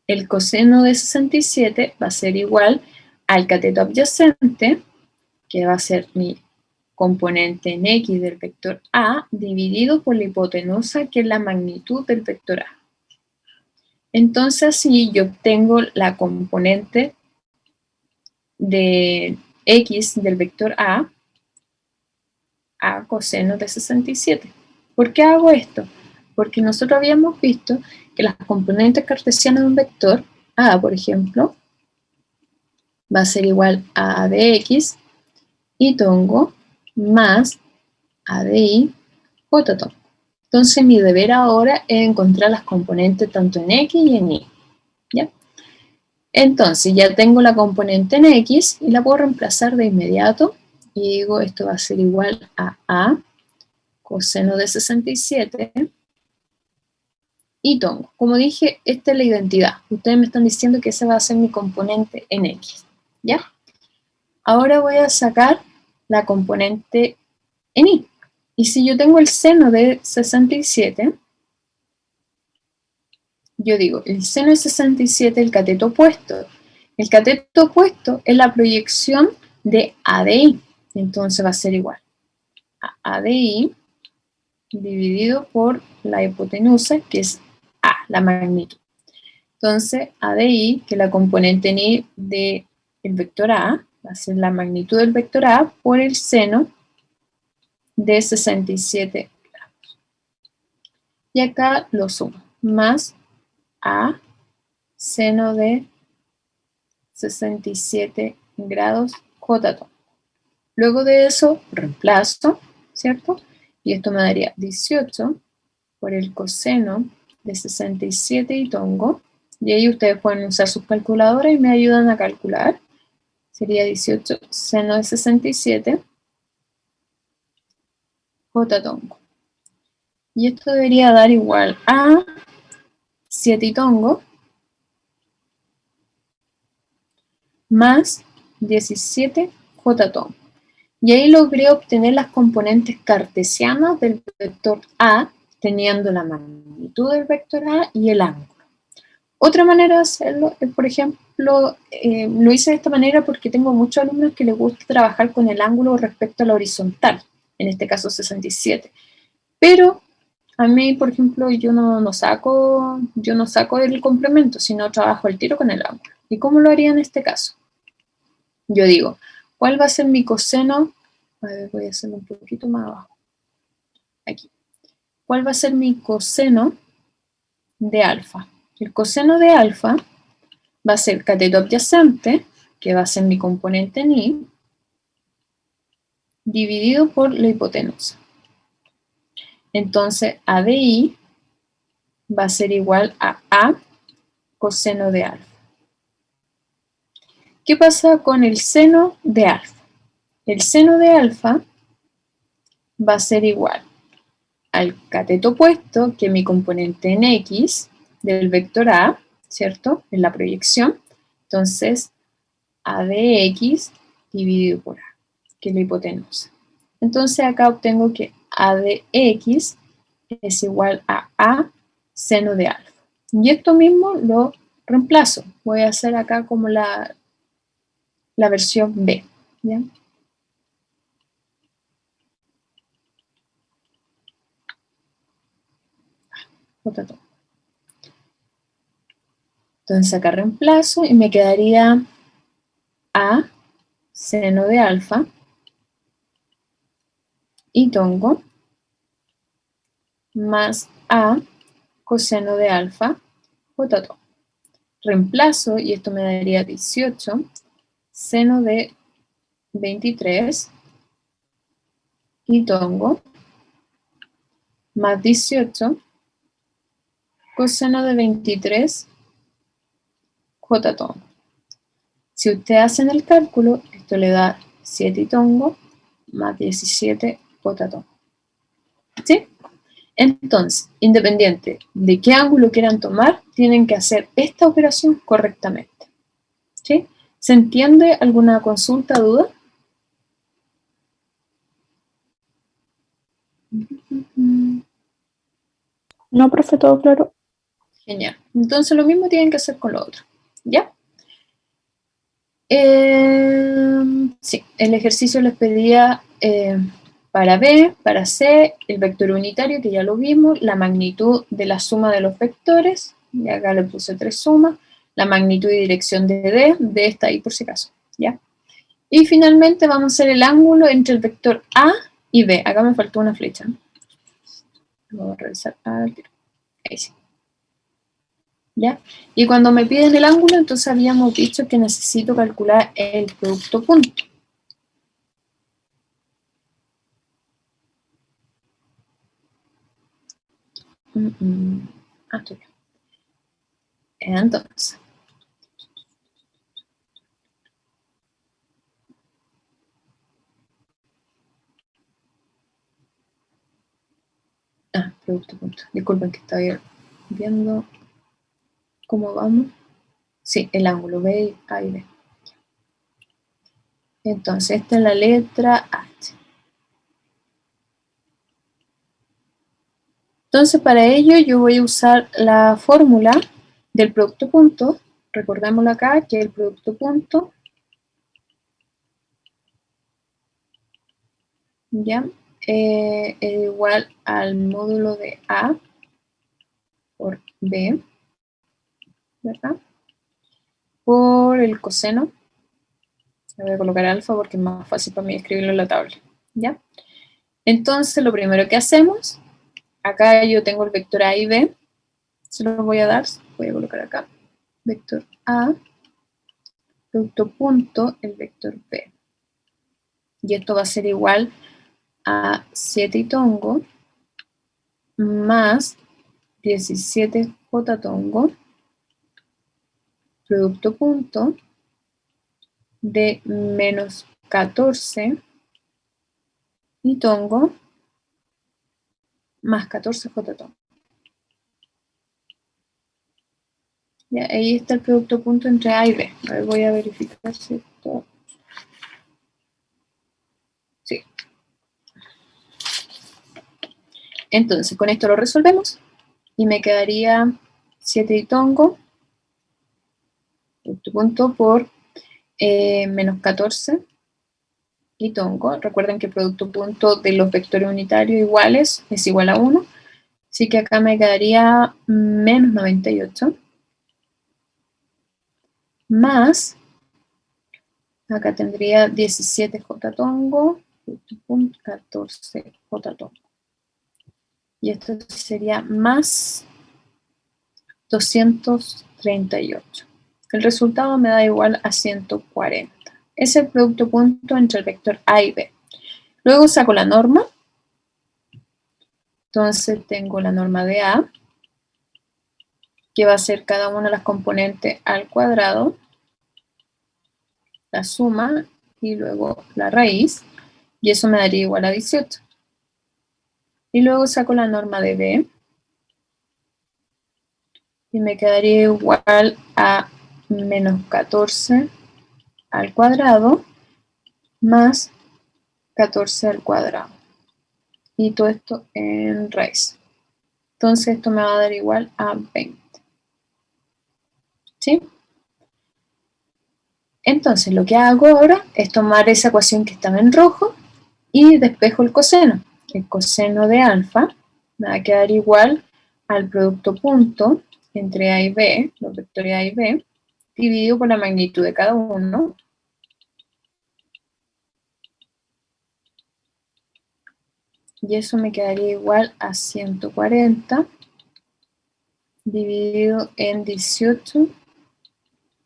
el coseno de 67 va a ser igual al cateto adyacente, que va a ser mi componente en X del vector A, dividido por la hipotenusa, que es la magnitud del vector A. Entonces, así yo obtengo la componente de X del vector A coseno de 67. ¿Por qué hago esto? Porque nosotros habíamos visto que las componentes cartesianas de un vector A, por ejemplo, va a ser igual a A de X y tongo más A de Y j tongo. Entonces mi deber ahora es encontrar las componentes tanto en X y en Y. ¿Ya? Entonces ya tengo la componente en X y la puedo reemplazar de inmediato y digo esto va a ser igual a A coseno de 67 y tongo. Como dije, esta es la identidad. Ustedes me están diciendo que esa va a ser mi componente en X. ¿Ya? Ahora voy a sacar la componente en Y. Y si yo tengo el seno de 67, yo digo, el seno de 67 es el cateto opuesto. El cateto opuesto es la proyección de A de Y. Entonces va a ser igual a A de Y dividido por la hipotenusa, que es A, la magnitud. Entonces, A de Y, que es la componente en Y del vector A, va a ser la magnitud del vector A por el seno de 67 grados. Y acá lo sumo, más A seno de 67 grados j tongo. Luego de eso, reemplazo, ¿cierto? Y esto me daría 18 por el coseno de 67 y tongo. Y ahí ustedes pueden usar sus calculadoras y me ayudan a calcular. Sería 18 seno de 67 j tongo. Y esto debería dar igual a 7 y tongo más 17 j tongo. Y ahí logré obtener las componentes cartesianas del vector A, teniendo la magnitud del vector A y el ángulo. Otra manera de hacerlo es, por ejemplo, lo hice de esta manera porque tengo muchos alumnos que les gusta trabajar con el ángulo respecto a la horizontal, en este caso 67. Pero a mí, por ejemplo, yo no saco el complemento, sino trabajo el tiro con el ángulo. ¿Y cómo lo haría en este caso? Yo digo, ¿cuál va a ser mi coseno? A ver, voy a hacerlo un poquito más abajo. Aquí. ¿Cuál va a ser mi coseno de alfa? El coseno de alfa va a ser cateto adyacente, que va a ser mi componente en Y, dividido por la hipotenusa. Entonces, A de Y va a ser igual a A coseno de alfa. ¿Qué pasa con el seno de alfa? El seno de alfa va a ser igual al cateto opuesto, que es mi componente en X del vector A, ¿cierto? En la proyección. Entonces, A de X dividido por A, que es la hipotenusa. Entonces acá obtengo que A de X es igual a A seno de alfa. Y esto mismo lo reemplazo. Voy a hacer acá como la versión B. ¿Ya? Entonces acá reemplazo y me quedaría A seno de alfa y tongo más A coseno de alfa j tongo. Reemplazo y esto me daría 18 seno de 23 y tongo más 18 coseno de 23 j tongo. Si ustedes hacen el cálculo, esto le da 7 tongo más 17 j tongo. ¿Sí? Entonces, independiente de qué ángulo quieran tomar, tienen que hacer esta operación correctamente. ¿Sí? ¿Se entiende? ¿Alguna consulta, duda? No, profe, todo claro. Genial. Entonces lo mismo tienen que hacer con lo otro. ¿Ya? Sí, el ejercicio les pedía para B, para C, el vector unitario, que ya lo vimos, la magnitud de la suma de los vectores, y acá le puse 3 sumas, la magnitud y dirección de D está ahí por si acaso, ¿ya? Y finalmente vamos a hacer el ángulo entre el vector A y B. Acá me faltó una flecha. Vamos a revisar. Ahí sí. ¿Ya? Y cuando me piden el ángulo, entonces habíamos dicho que necesito calcular el producto punto. Estoy bien. Entonces. Producto punto. Disculpen que estaba viendo cómo vamos. Sí, el ángulo B, A y B. Entonces, esta es la letra H. Entonces, para ello yo voy a usar la fórmula del producto punto. Recordémoslo acá, que el producto punto, ¿ya? Es igual al módulo de A por B, ¿verdad? Por el coseno. Le voy a colocar alfa porque es más fácil para mí escribirlo en la tabla, ¿ya? Entonces, lo primero que hacemos, acá yo tengo el vector A y B, se lo voy a dar, voy a colocar acá, vector A, producto punto, el vector B. Y esto va a ser igual a 7 tongo más 17 j tongo, producto punto, de menos 14 y tongo más 14 j tongo. Ya, ahí está el producto punto entre A y B. A ver, voy a verificar si esto... Sí. Entonces, con esto lo resolvemos. Y me quedaría 7 y tongo, producto punto por menos 14 y tongo. Recuerden que el producto punto de los vectores unitarios iguales es igual a 1. Así que acá me quedaría menos 98. Más, acá tendría 17 j tongo, 14 j tongo. Y esto sería más 238. El resultado me da igual a 140. Es el producto punto entre el vector A y B. Luego saco la norma. Entonces tengo la norma de A, que va a ser cada una de las componentes al cuadrado, la suma y luego la raíz, y eso me daría igual a 18. Y luego saco la norma de B, y me quedaría igual a menos 14 al cuadrado más 14 al cuadrado. Y todo esto en raíz. Entonces esto me va a dar igual a 20. ¿Sí? Entonces lo que hago ahora es tomar esa ecuación que estaba en rojo y despejo el coseno. El coseno de alfa me va a quedar igual al producto punto entre A y B, los vectores A y B, dividido por la magnitud de cada uno. Y eso me quedaría igual a 140 dividido en 18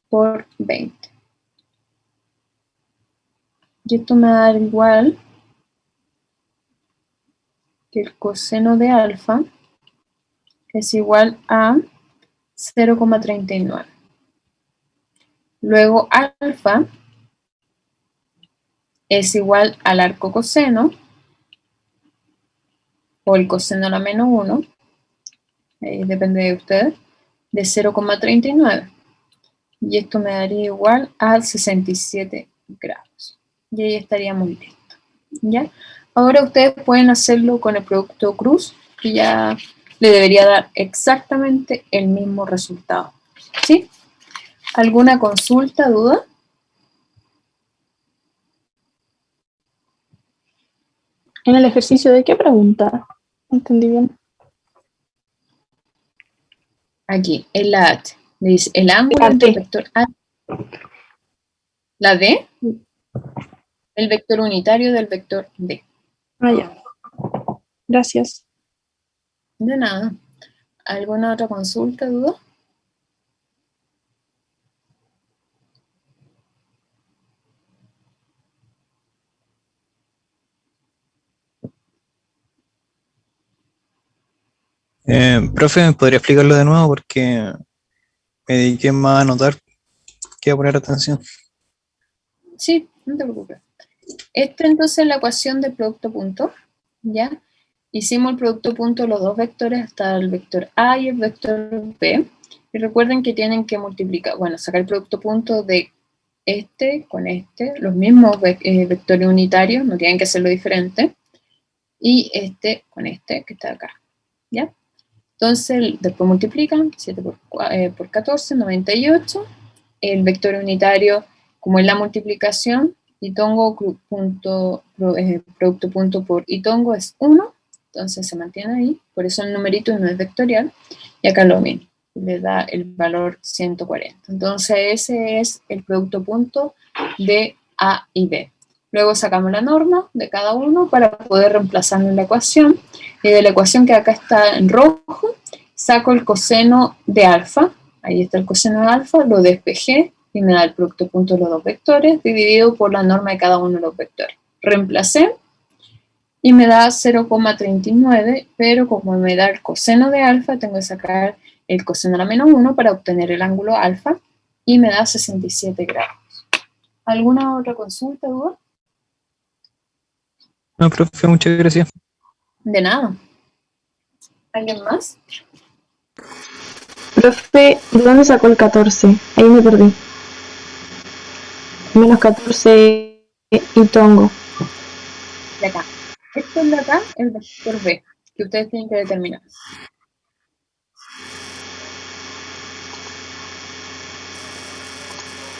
por 20. Y esto me va a dar igual que el coseno de alfa es igual a 0,39. Luego alfa es igual al arco coseno, o el coseno a la menos 1, depende de ustedes, de 0,39. Y esto me daría igual a 67 grados. Y ahí estaríamos listos. ¿Ya? Ahora ustedes pueden hacerlo con el producto cruz, que ya le debería dar exactamente el mismo resultado. ¿Sí? ¿Alguna consulta, duda? ¿En el ejercicio de qué pregunta? No entendí bien. Aquí, en la H. Dice el ángulo La entre el T. vector A. ¿La D? El vector unitario del vector D. Ah, ya. Gracias. De nada. ¿Alguna otra consulta, duda? Profe, ¿me podría explicarlo de nuevo? Porque me dediqué más a anotar que a poner atención. Sí, no te preocupes. Esta entonces es la ecuación del producto punto, ¿ya? Hicimos el producto punto de los dos vectores hasta el vector A y el vector B. Y recuerden que tienen que multiplicar, bueno, sacar el producto punto de este con este, los mismos vectores unitarios, no tienen que hacerlo diferente, y este con este que está acá, ¿ya? Entonces, después multiplican, 7 por 14, 98, el vector unitario, como es la multiplicación, Itongo producto punto por Itongo es 1, entonces se mantiene ahí, por eso el numerito no es vectorial, y acá lo mismo, le da el valor 140. Entonces ese es el producto punto de A y B. Luego sacamos la norma de cada uno para poder reemplazarlo en la ecuación, y de la ecuación que acá está en rojo, saco el coseno de alfa, ahí está el coseno de alfa, lo despejé, y me da el producto punto de los dos vectores, dividido por la norma de cada uno de los vectores. Reemplacé, y me da 0,39, pero como me da el coseno de alfa, tengo que sacar el coseno a la menos 1 para obtener el ángulo alfa, y me da 67 grados. ¿Alguna otra consulta, duda? No, profe, muchas gracias. De nada. ¿Alguien más? Profe, ¿de dónde sacó el 14? Ahí me perdí. Menos 14 y tongo. De acá. Esto es de acá, el vector B, que ustedes tienen que determinar.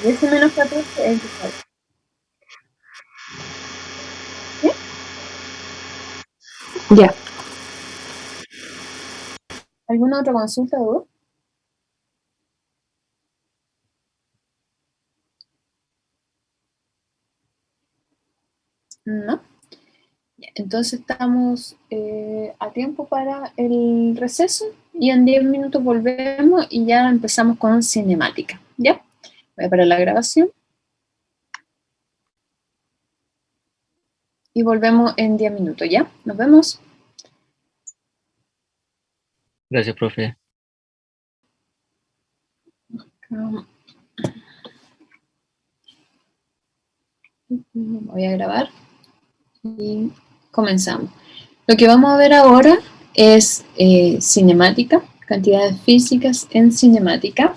Y ese menos 14 es el que sale. ¿Sí? Ya. ¿Alguna otra consulta, duda? ¿No? Entonces estamos a tiempo para el receso y en 10 minutos volvemos y ya empezamos con cinemática. ¿Ya? Voy a parar la grabación. Y volvemos en 10 minutos, ¿ya? Nos vemos. Gracias, profe. Voy a grabar y comenzamos. Lo que vamos a ver ahora es cinemática, cantidades físicas en cinemática.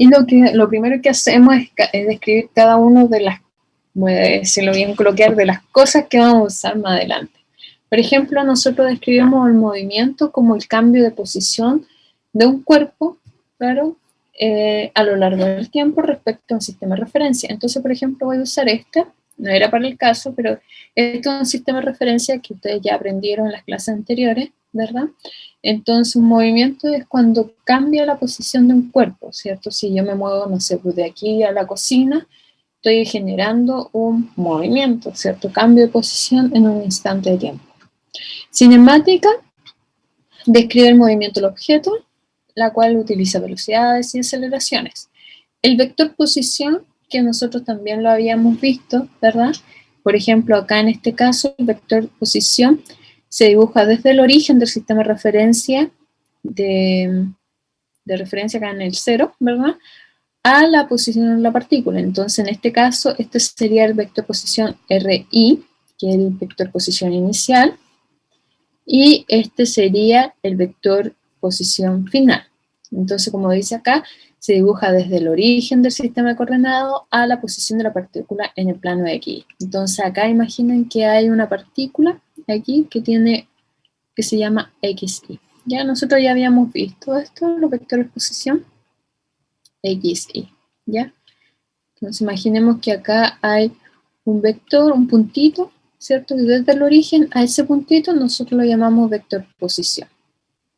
Y lo primero que hacemos es describir cada uno de las, voy a decirlo bien coloquial, de las cosas que vamos a usar más adelante. Por ejemplo, nosotros describimos el movimiento como el cambio de posición de un cuerpo, claro, a lo largo del tiempo respecto a un sistema de referencia. Entonces, por ejemplo, voy a usar no era para el caso, pero esto es un sistema de referencia que ustedes ya aprendieron en las clases anteriores, ¿verdad? Entonces, un movimiento es cuando cambia la posición de un cuerpo, ¿cierto? Si yo me muevo, no sé, pues de aquí a la cocina, estoy generando un movimiento, ¿cierto? Cambio de posición en un instante de tiempo. Cinemática describe el movimiento del objeto, la cual utiliza velocidades y aceleraciones. El vector posición, que nosotros también lo habíamos visto, ¿verdad? Por ejemplo, acá en este caso, el vector posición se dibuja desde el origen del sistema de referencia, de referencia acá en el 0, ¿verdad? A la posición de la partícula. Entonces, en este caso, este sería el vector posición RI, que es el vector posición inicial, y este sería el vector posición final. Entonces, como dice acá, se dibuja desde el origen del sistema de coordenado a la posición de la partícula en el plano X. Entonces, acá imaginen que hay una partícula aquí que se llama XY. Ya nosotros ya habíamos visto esto, los vectores de posición XY, ¿ya? Entonces, imaginemos que acá hay un vector, un puntito, ¿cierto? Y desde el origen a ese puntito nosotros lo llamamos vector posición,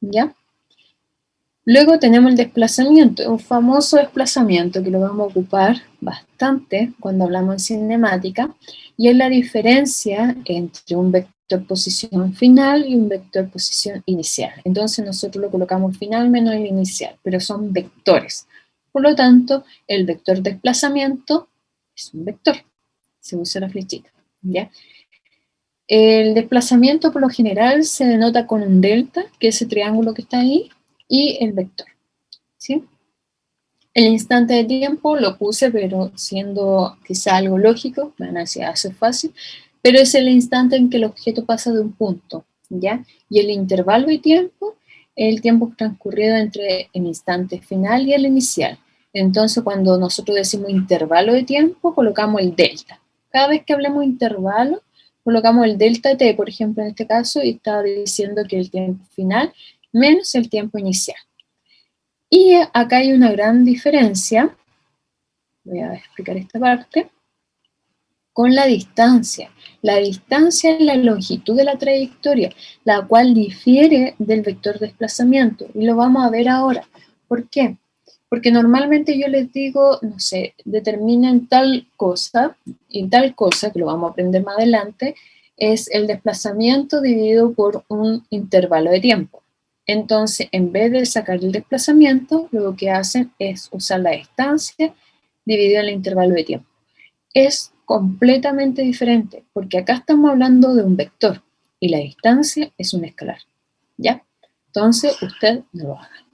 ¿ya? Luego tenemos el desplazamiento, un famoso desplazamiento que lo vamos a ocupar bastante cuando hablamos en cinemática, y es la diferencia entre un vector posición final y un vector posición inicial. Entonces nosotros lo colocamos final menos el inicial, pero son vectores. Por lo tanto, el vector desplazamiento es un vector. Se usa la flechita, ¿ya? El desplazamiento por lo general se denota con un delta, que es ese triángulo que está ahí, y el vector, ¿sí? El instante de tiempo lo puse, pero siendo quizá algo lógico, van a decir, eso es fácil, pero es el instante en que el objeto pasa de un punto, ¿ya? Y el intervalo de tiempo es el tiempo transcurrido entre el instante final y el inicial. Entonces, cuando nosotros decimos intervalo de tiempo, colocamos el delta. Cada vez que hablemos de intervalo, colocamos el delta t, por ejemplo, en este caso, y está diciendo que el tiempo final menos el tiempo inicial. Y acá hay una gran diferencia, voy a explicar esta parte, con la distancia. La distancia es la longitud de la trayectoria, la cual difiere del vector de desplazamiento, y lo vamos a ver ahora. ¿Por qué? Porque normalmente yo les digo, no sé, determinen tal cosa, y tal cosa, que lo vamos a aprender más adelante, es el desplazamiento dividido por un intervalo de tiempo. Entonces, en vez de sacar el desplazamiento, lo que hacen es usar la distancia dividida en el intervalo de tiempo. Es completamente diferente, porque acá estamos hablando de un vector, y la distancia es un escalar, ¿ya? Entonces, usted no lo haga.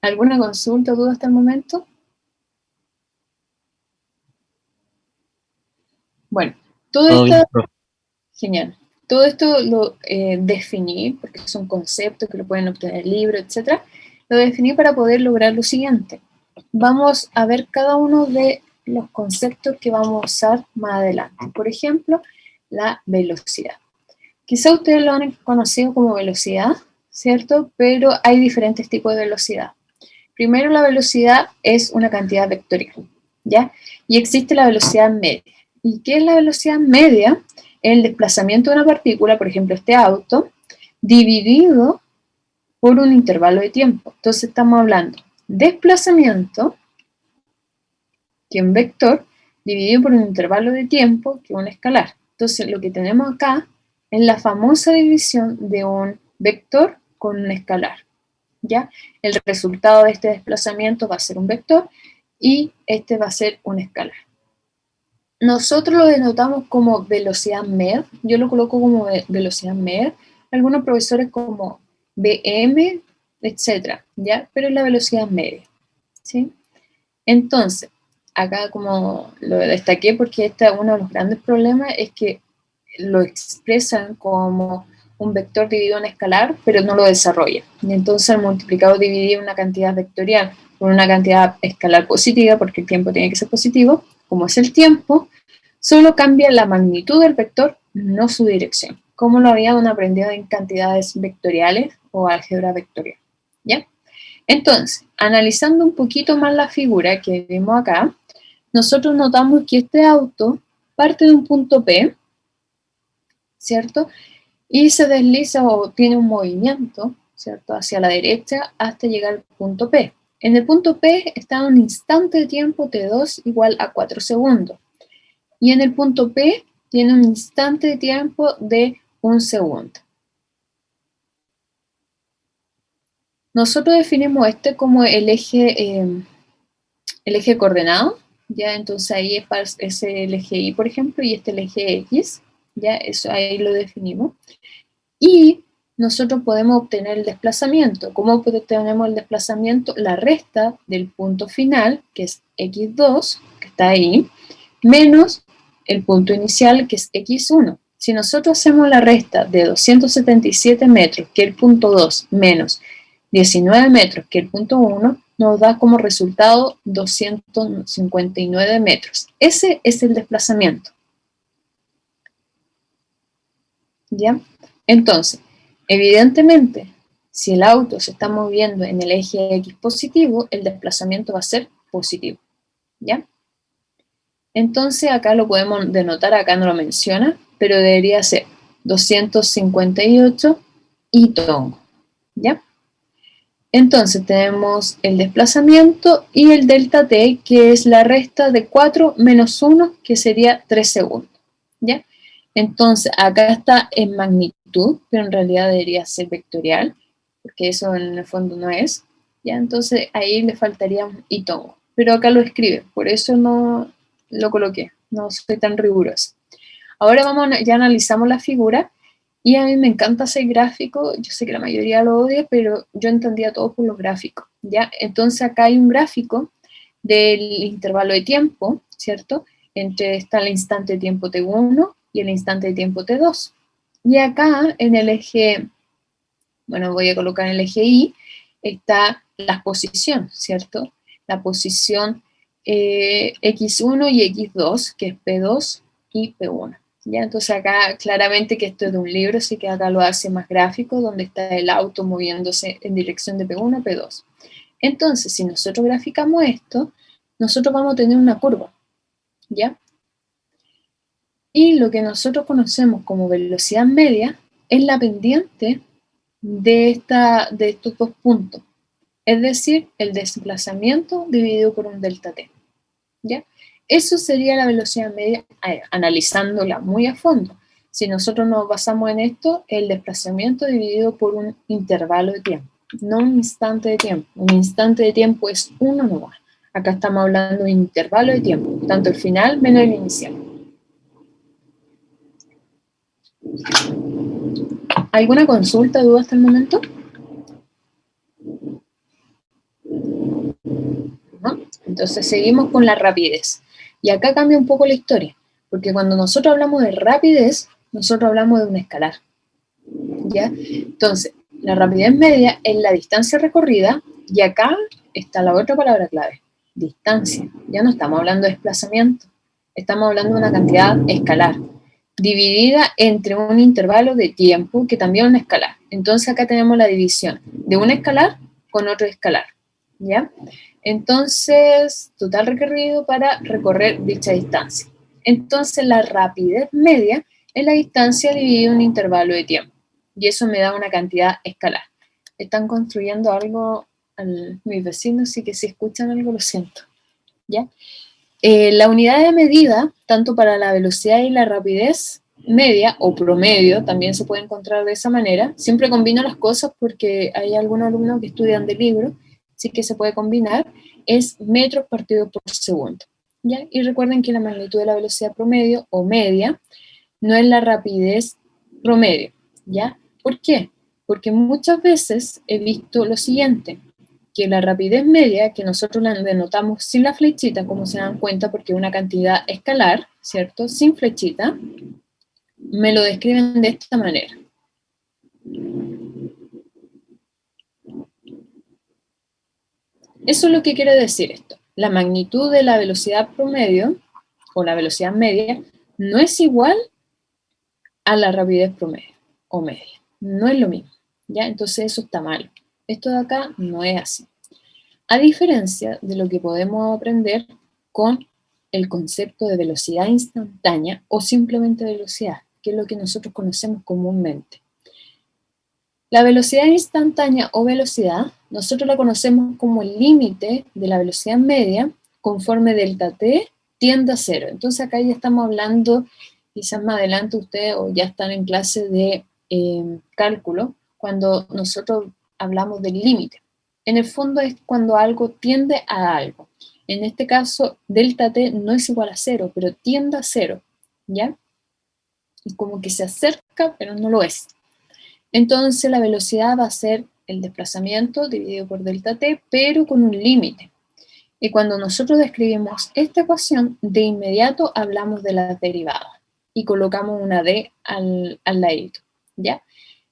¿Alguna consulta o duda hasta el momento? Bueno, todo esto, genial. Todo esto lo definí, porque son conceptos que lo pueden obtener en el libro, etc. Lo definí para poder lograr lo siguiente. Vamos a ver cada uno de los conceptos que vamos a usar más adelante. Por ejemplo, la velocidad. Quizá ustedes lo han conocido como velocidad, ¿cierto? Pero hay diferentes tipos de velocidad. Primero, la velocidad es una cantidad vectorial, ¿ya? Y existe la velocidad media. ¿Y qué es la velocidad media? El desplazamiento de una partícula, por ejemplo, este auto, dividido por un intervalo de tiempo. Entonces estamos hablando desplazamiento, que es un vector, dividido por un intervalo de tiempo, que es un escalar. Entonces lo que tenemos acá es la famosa división de un vector con un escalar, ¿ya? El resultado de este desplazamiento va a ser un vector y este va a ser un escalar. Nosotros lo denotamos como velocidad med, yo lo coloco como velocidad med, algunos profesores como BM, etc., ¿ya? Pero es la velocidad media, ¿sí? Entonces, acá como lo destaqué porque este es uno de los grandes problemas, es que lo expresan como un vector dividido en escalar, pero no lo desarrolla. Y entonces el multiplicador dividir una cantidad vectorial por una cantidad escalar positiva, porque el tiempo tiene que ser positivo, como es el tiempo, solo cambia la magnitud del vector, no su dirección, como lo habían aprendido en cantidades vectoriales o álgebra vectorial. ¿Ya? Entonces, analizando un poquito más la figura que vimos acá, nosotros notamos que este auto parte de un punto P, ¿cierto? Y se desliza o tiene un movimiento, ¿cierto?, hacia la derecha hasta llegar al punto P. En el punto P está un instante de tiempo T2 igual a 4 segundos. Y en el punto P tiene un instante de tiempo de 1 segundo. Nosotros definimos este como el eje coordenado, ¿ya? Entonces ahí es el eje Y, por ejemplo, y este el eje X, ¿ya? Eso ahí lo definimos. Y nosotros podemos obtener el desplazamiento. ¿Cómo obtenemos el desplazamiento? La resta del punto final, que es X2, que está ahí, menos el punto inicial, que es X1. Si nosotros hacemos la resta de 277 metros, que es el punto 2, menos 19 metros, que es el punto 1, nos da como resultado 259 metros. Ese es el desplazamiento. ¿Ya? Entonces, evidentemente, si el auto se está moviendo en el eje X positivo, el desplazamiento va a ser positivo. ¿Ya? Entonces, acá lo podemos denotar, acá no lo menciona, pero debería ser 258 y tongo. ¿Ya? Entonces tenemos el desplazamiento y el delta t, que es la resta de 4 menos 1, que sería 3 segundos. ¿Ya? Entonces acá está en magnitud, pero en realidad debería ser vectorial, porque eso en el fondo no es. ¿Ya? Entonces ahí le faltaría un y tongo. Pero acá lo escribe, por eso no lo coloqué, no soy tan rigurosa. Ahora ya analizamos la figura. Y a mí me encanta hacer gráfico, yo sé que la mayoría lo odia, pero yo entendía todo por los gráficos, ¿ya? Entonces acá hay un gráfico del intervalo de tiempo, ¿cierto? Está el instante de tiempo T1 y el instante de tiempo T2. Y acá en el eje, bueno, voy a colocar en el eje Y, está la posición, ¿cierto? La posición X1 y X2, que es P2 y P1. ¿Ya? Entonces acá claramente que esto es de un libro, así que acá lo hace más gráfico, donde está el auto moviéndose en dirección de P1 a P2. Entonces, si nosotros graficamos esto, nosotros vamos a tener una curva, ¿ya? Y lo que nosotros conocemos como velocidad media es la pendiente de estos dos puntos, es decir, el desplazamiento dividido por un delta t, ¿ya? Eso sería la velocidad media, analizándola muy a fondo. Si nosotros nos basamos en esto, el desplazamiento dividido por un intervalo de tiempo, no un instante de tiempo. Un instante de tiempo es 1 nomás. Acá estamos hablando de un intervalo de tiempo, tanto el final menos el inicial. ¿Alguna consulta, duda hasta el momento? ¿No? Entonces seguimos con la rapidez. Y acá cambia un poco la historia, porque cuando nosotros hablamos de rapidez, nosotros hablamos de un escalar, ¿ya? Entonces, la rapidez media es la distancia recorrida, y acá está la otra palabra clave, distancia. Ya no estamos hablando de desplazamiento, estamos hablando de una cantidad escalar, dividida entre un intervalo de tiempo, que también es un escalar. Entonces acá tenemos la división de un escalar con otro escalar, ¿ya? Entonces, total recorrido para recorrer dicha distancia. Entonces, la rapidez media es la distancia dividida en un intervalo de tiempo. Y eso me da una cantidad escalar. Están construyendo algo mis vecinos, así que si escuchan algo, lo siento. ¿Ya? La unidad de medida, tanto para la velocidad y la rapidez media o promedio, también se puede encontrar de esa manera. Siempre combino las cosas porque hay algunos alumnos que estudian de libro, así que se puede combinar, es metros partido por segundo, ¿ya? Y recuerden que la magnitud de la velocidad promedio o media no es la rapidez promedio, ¿ya? ¿Por qué? Porque muchas veces he visto lo siguiente, que la rapidez media, que nosotros la denotamos sin la flechita, como se dan cuenta, porque es una cantidad escalar, ¿cierto? Sin flechita, me lo describen de esta manera. Eso es lo que quiere decir esto. La magnitud de la velocidad promedio, o la velocidad media, no es igual a la rapidez promedio, o media. No es lo mismo, ¿ya? Entonces eso está mal. Esto de acá no es así. A diferencia de lo que podemos aprender con el concepto de velocidad instantánea o simplemente velocidad, que es lo que nosotros conocemos comúnmente. La velocidad instantánea o velocidad, nosotros la conocemos como el límite de la velocidad media conforme delta t tiende a cero. Entonces acá ya estamos hablando, quizás más adelante ustedes o ya están en clase de cálculo, cuando nosotros hablamos del límite. En el fondo es cuando algo tiende a algo. En este caso, delta t no es igual a cero, pero tiende a cero, ¿ya? Es como que se acerca, pero no lo es. Entonces la velocidad va a ser el desplazamiento dividido por delta t, pero con un límite. Y cuando nosotros describimos esta ecuación, de inmediato hablamos de las derivadas y colocamos una d al ladito, ¿ya?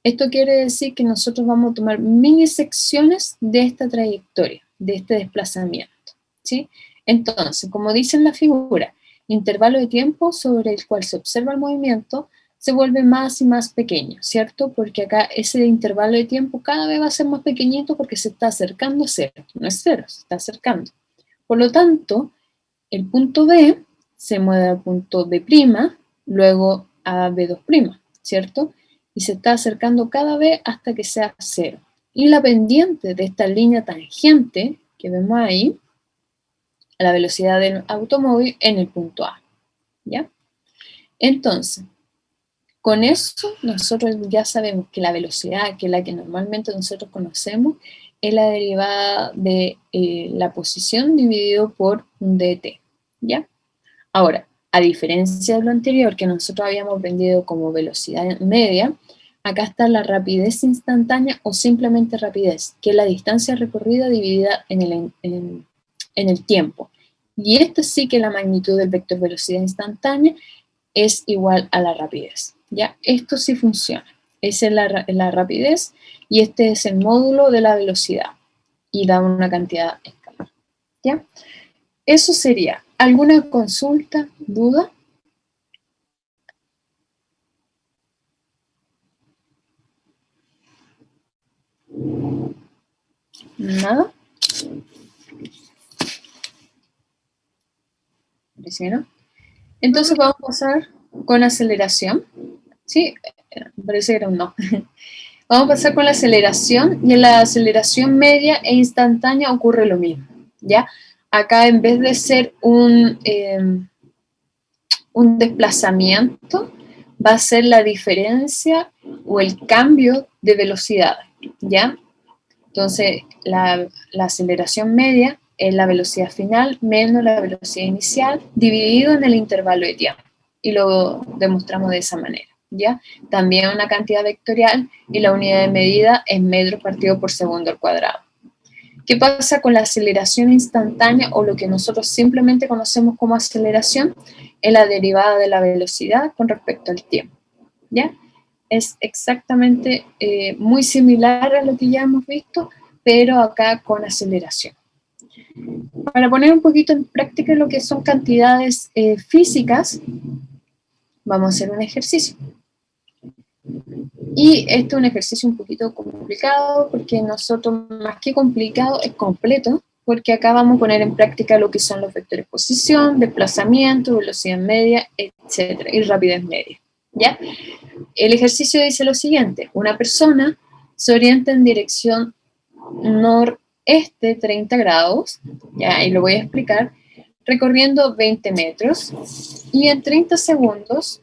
Esto quiere decir que nosotros vamos a tomar mini secciones de esta trayectoria, de este desplazamiento, ¿sí? Entonces, como dice en la figura, intervalo de tiempo sobre el cual se observa el movimiento se vuelve más y más pequeño, ¿cierto? Porque acá ese intervalo de tiempo cada vez va a ser más pequeñito porque se está acercando a cero. No es cero, se está acercando. Por lo tanto, el punto B se mueve al punto B', luego a B2', ¿cierto? Y se está acercando cada vez hasta que sea cero. Y la pendiente de esta línea tangente que vemos ahí, a la velocidad del automóvil en el punto A, ¿ya? Entonces, con eso nosotros ya sabemos que la velocidad, que es la que normalmente nosotros conocemos, es la derivada de la posición dividido por un dt, ¿ya? Ahora, a diferencia de lo anterior que nosotros habíamos aprendido como velocidad media, acá está la rapidez instantánea o simplemente rapidez, que es la distancia recorrida dividida en el tiempo. Y esta sí que la magnitud del vector velocidad instantánea es igual a la rapidez, ¿ya? Esto sí funciona. Esa es la rapidez y este es el módulo de la velocidad y da una cantidad escalar, ¿ya? Eso sería. ¿Alguna consulta, duda? ¿Nada? Parece que no. Entonces vamos a pasar con aceleración. Sí, parece que era un no. Vamos a pasar con la aceleración y en la aceleración media e instantánea ocurre lo mismo, ¿ya? Acá en vez de ser un desplazamiento, va a ser la diferencia o el cambio de velocidad, ¿ya? Entonces, la aceleración media es la velocidad final menos la velocidad inicial dividido en el intervalo de tiempo. Y lo demostramos de esa manera, ¿ya? También una cantidad vectorial y la unidad de medida es metros partido por segundo al cuadrado. ¿Qué pasa con la aceleración instantánea o lo que nosotros simplemente conocemos como aceleración? Es la derivada de la velocidad con respecto al tiempo, ¿ya? Es exactamente muy similar a lo que ya hemos visto, pero acá con aceleración. Para poner un poquito en práctica lo que son cantidades físicas, vamos a hacer un ejercicio. Y este es un ejercicio un poquito complicado porque nosotros, más que complicado, es completo, porque acá vamos a poner en práctica lo que son los vectores posición, desplazamiento, velocidad media, etcétera, y rapidez media, ¿ya? El ejercicio dice lo siguiente: una persona se orienta en dirección noreste 30 grados, ya, y lo voy a explicar, recorriendo 20 metros y en 30 segundos,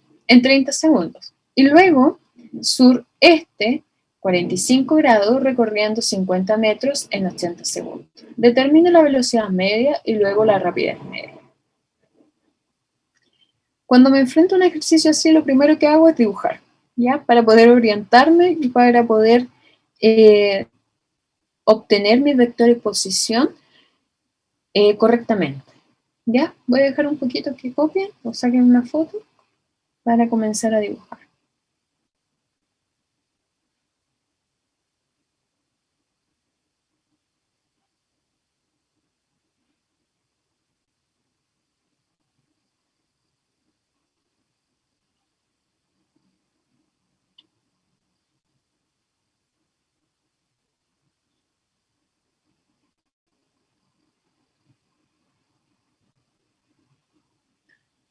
y luego sureste 45 grados recorriendo 50 metros en 80 segundos. Determine la velocidad media y luego la rapidez media. Cuando me enfrento a un ejercicio así, lo primero que hago es dibujar, ¿ya? Para poder orientarme y para poder obtener mi vector de posición correctamente, ¿ya? Voy a dejar un poquito que copien o saquen una foto para comenzar a dibujar.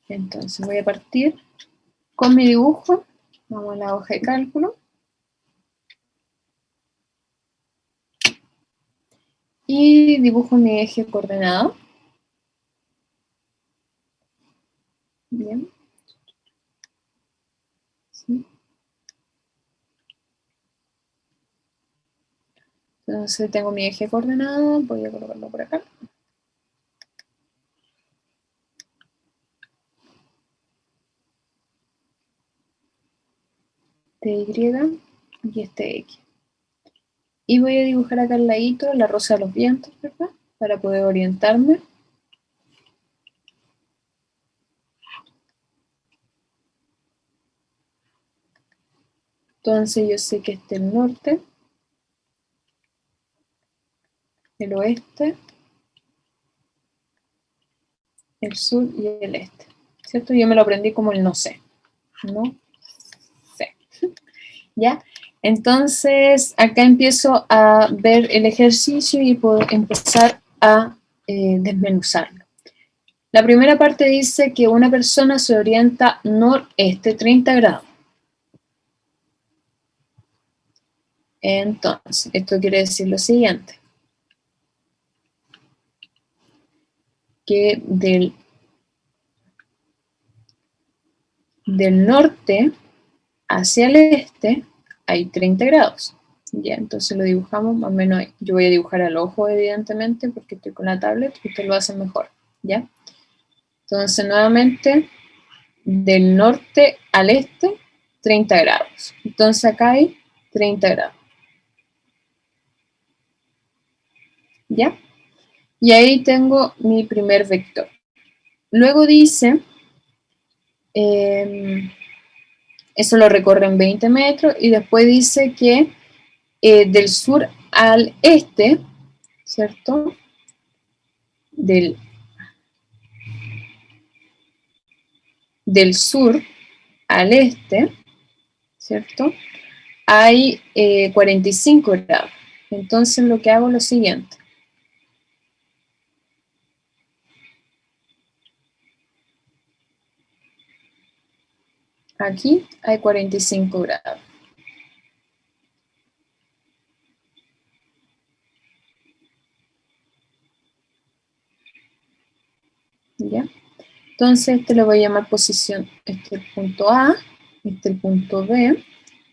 Entonces voy a partir con mi dibujo. Vamos a la hoja de cálculo. Y dibujo mi eje coordenado. Bien. ¿Sí? Entonces tengo mi eje coordenado, voy a colocarlo por acá. TY y este X. Y voy a dibujar acá al ladito la rosa de los vientos, ¿verdad? Para poder orientarme. Entonces yo sé que este es el norte, el oeste, el sur y el este. ¿Cierto? Yo me lo aprendí como el no sé. No sé. ¿Ya? Entonces acá empiezo a ver el ejercicio y puedo empezar a desmenuzarlo. La primera parte dice que una persona se orienta noreste 30 grados. Entonces, esto quiere decir lo siguiente. Que del norte hacia el este hay 30 grados. Ya, entonces lo dibujamos más o menos ahí. Yo voy a dibujar al ojo, evidentemente, porque estoy con la tablet, ustedes lo hacen mejor. ¿Ya? Entonces, nuevamente, del norte al este, 30 grados. Entonces, acá hay 30 grados. ¿Ya? Y ahí tengo mi primer vector. Luego dice, eso lo recorre en 20 metros, y después dice que del sur al este, ¿cierto? Del sur al este, ¿cierto? Hay 45 grados. Entonces lo que hago es lo siguiente. Aquí hay 45 grados. ¿Ya? Entonces este le voy a llamar posición, este es el punto A, este es el punto B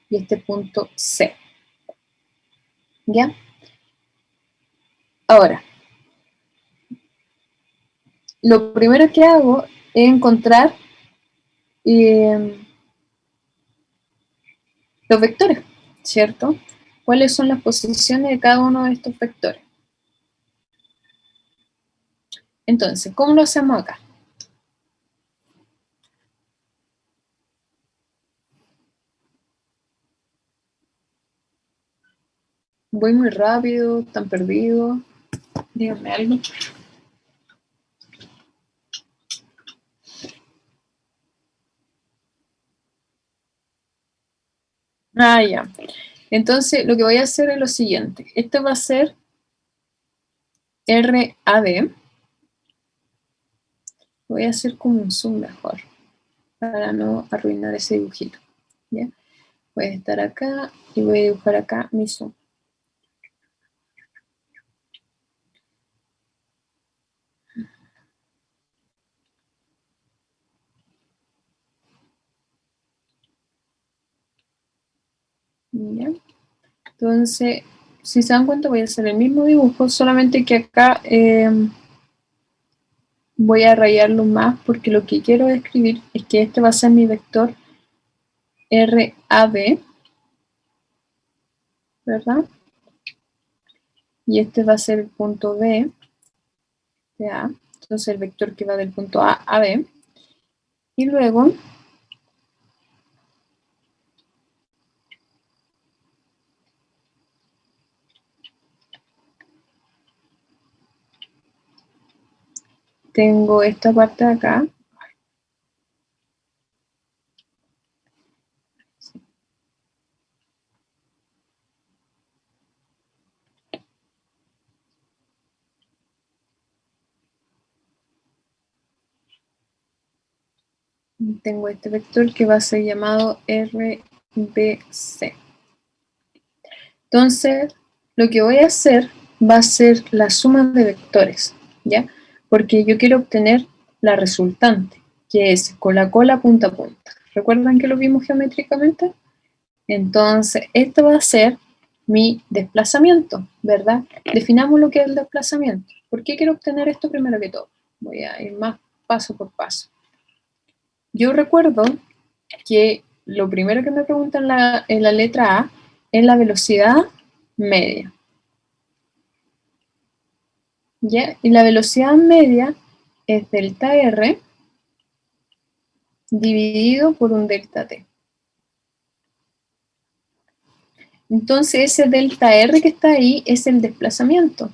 y este es el punto C. ¿Ya? Ahora, lo primero que hago es encontrar los vectores, ¿cierto? ¿Cuáles son las posiciones de cada uno de estos vectores? Entonces, ¿cómo lo hacemos acá? Voy muy rápido, tan perdido. Díganme algo. Ah, ya. Entonces, lo que voy a hacer es lo siguiente. Este va a ser RAB. Voy a hacer como un zoom mejor, para no arruinar ese dibujito. ¿Ya? Voy a estar acá y voy a dibujar acá mi zoom. ¿Ya? Entonces, si se dan cuenta, voy a hacer el mismo dibujo, solamente que acá voy a rayarlo más, porque lo que quiero describir es que este va a ser mi vector RAB, ¿verdad? Y este va a ser el punto B de A, entonces el vector que va del punto A a B. Y luego tengo esta parte de acá. tengo este vector que va a ser llamado RBC. Entonces, lo que voy a hacer va a ser la suma de vectores, ¿ya? Porque yo quiero obtener la resultante, que es cola punta a punta. ¿Recuerdan que lo vimos geométricamente? Entonces, esto va a ser mi desplazamiento, ¿verdad? Definamos lo que es el desplazamiento. ¿Por qué quiero obtener esto primero que todo? Voy a ir más paso por paso. Yo recuerdo que lo primero que me preguntan en la letra A es la velocidad media. ¿Ya? Y la velocidad media es delta R dividido por un delta T. Entonces ese delta R que está ahí es el desplazamiento.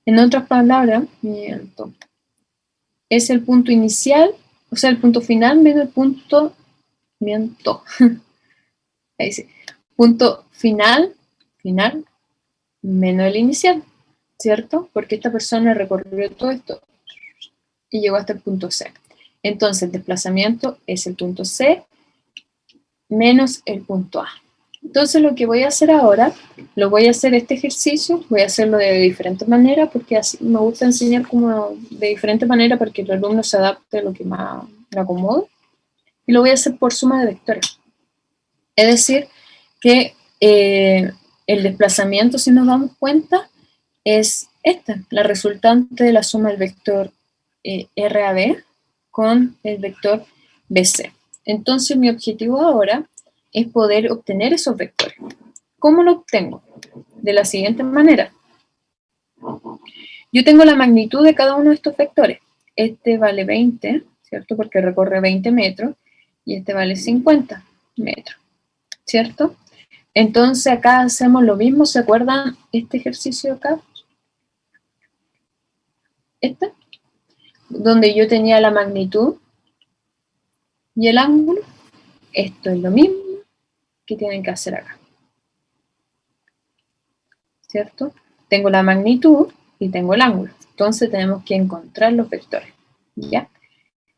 En otras palabras, es el punto inicial, o sea, el punto final menos el punto, ahí sí, punto final menos el inicial, ¿cierto? Porque esta persona recorrió todo esto y llegó hasta el punto C. Entonces, el desplazamiento es el punto C menos el punto A. Entonces, lo que voy a hacer ahora, lo voy a hacer este ejercicio, voy a hacerlo de diferentes maneras, porque así me gusta enseñar como de diferentes maneras para que el alumno se adapte a lo que más le acomode. Y lo voy a hacer por suma de vectores. Es decir, que el desplazamiento, si nos damos cuenta, es esta, la resultante de la suma del vector RAB con el vector BC. Entonces mi objetivo ahora es poder obtener esos vectores. ¿Cómo lo obtengo? De la siguiente manera. Yo tengo la magnitud de cada uno de estos vectores. Este vale 20, ¿cierto? Porque recorre 20 metros, y este vale 50 metros, ¿cierto? Entonces acá hacemos lo mismo, ¿se acuerdan este ejercicio acá? Este, donde yo tenía la magnitud y el ángulo. Esto es lo mismo que tienen que hacer acá, ¿cierto? Tengo la magnitud y tengo el ángulo, entonces tenemos que encontrar los vectores, ¿ya?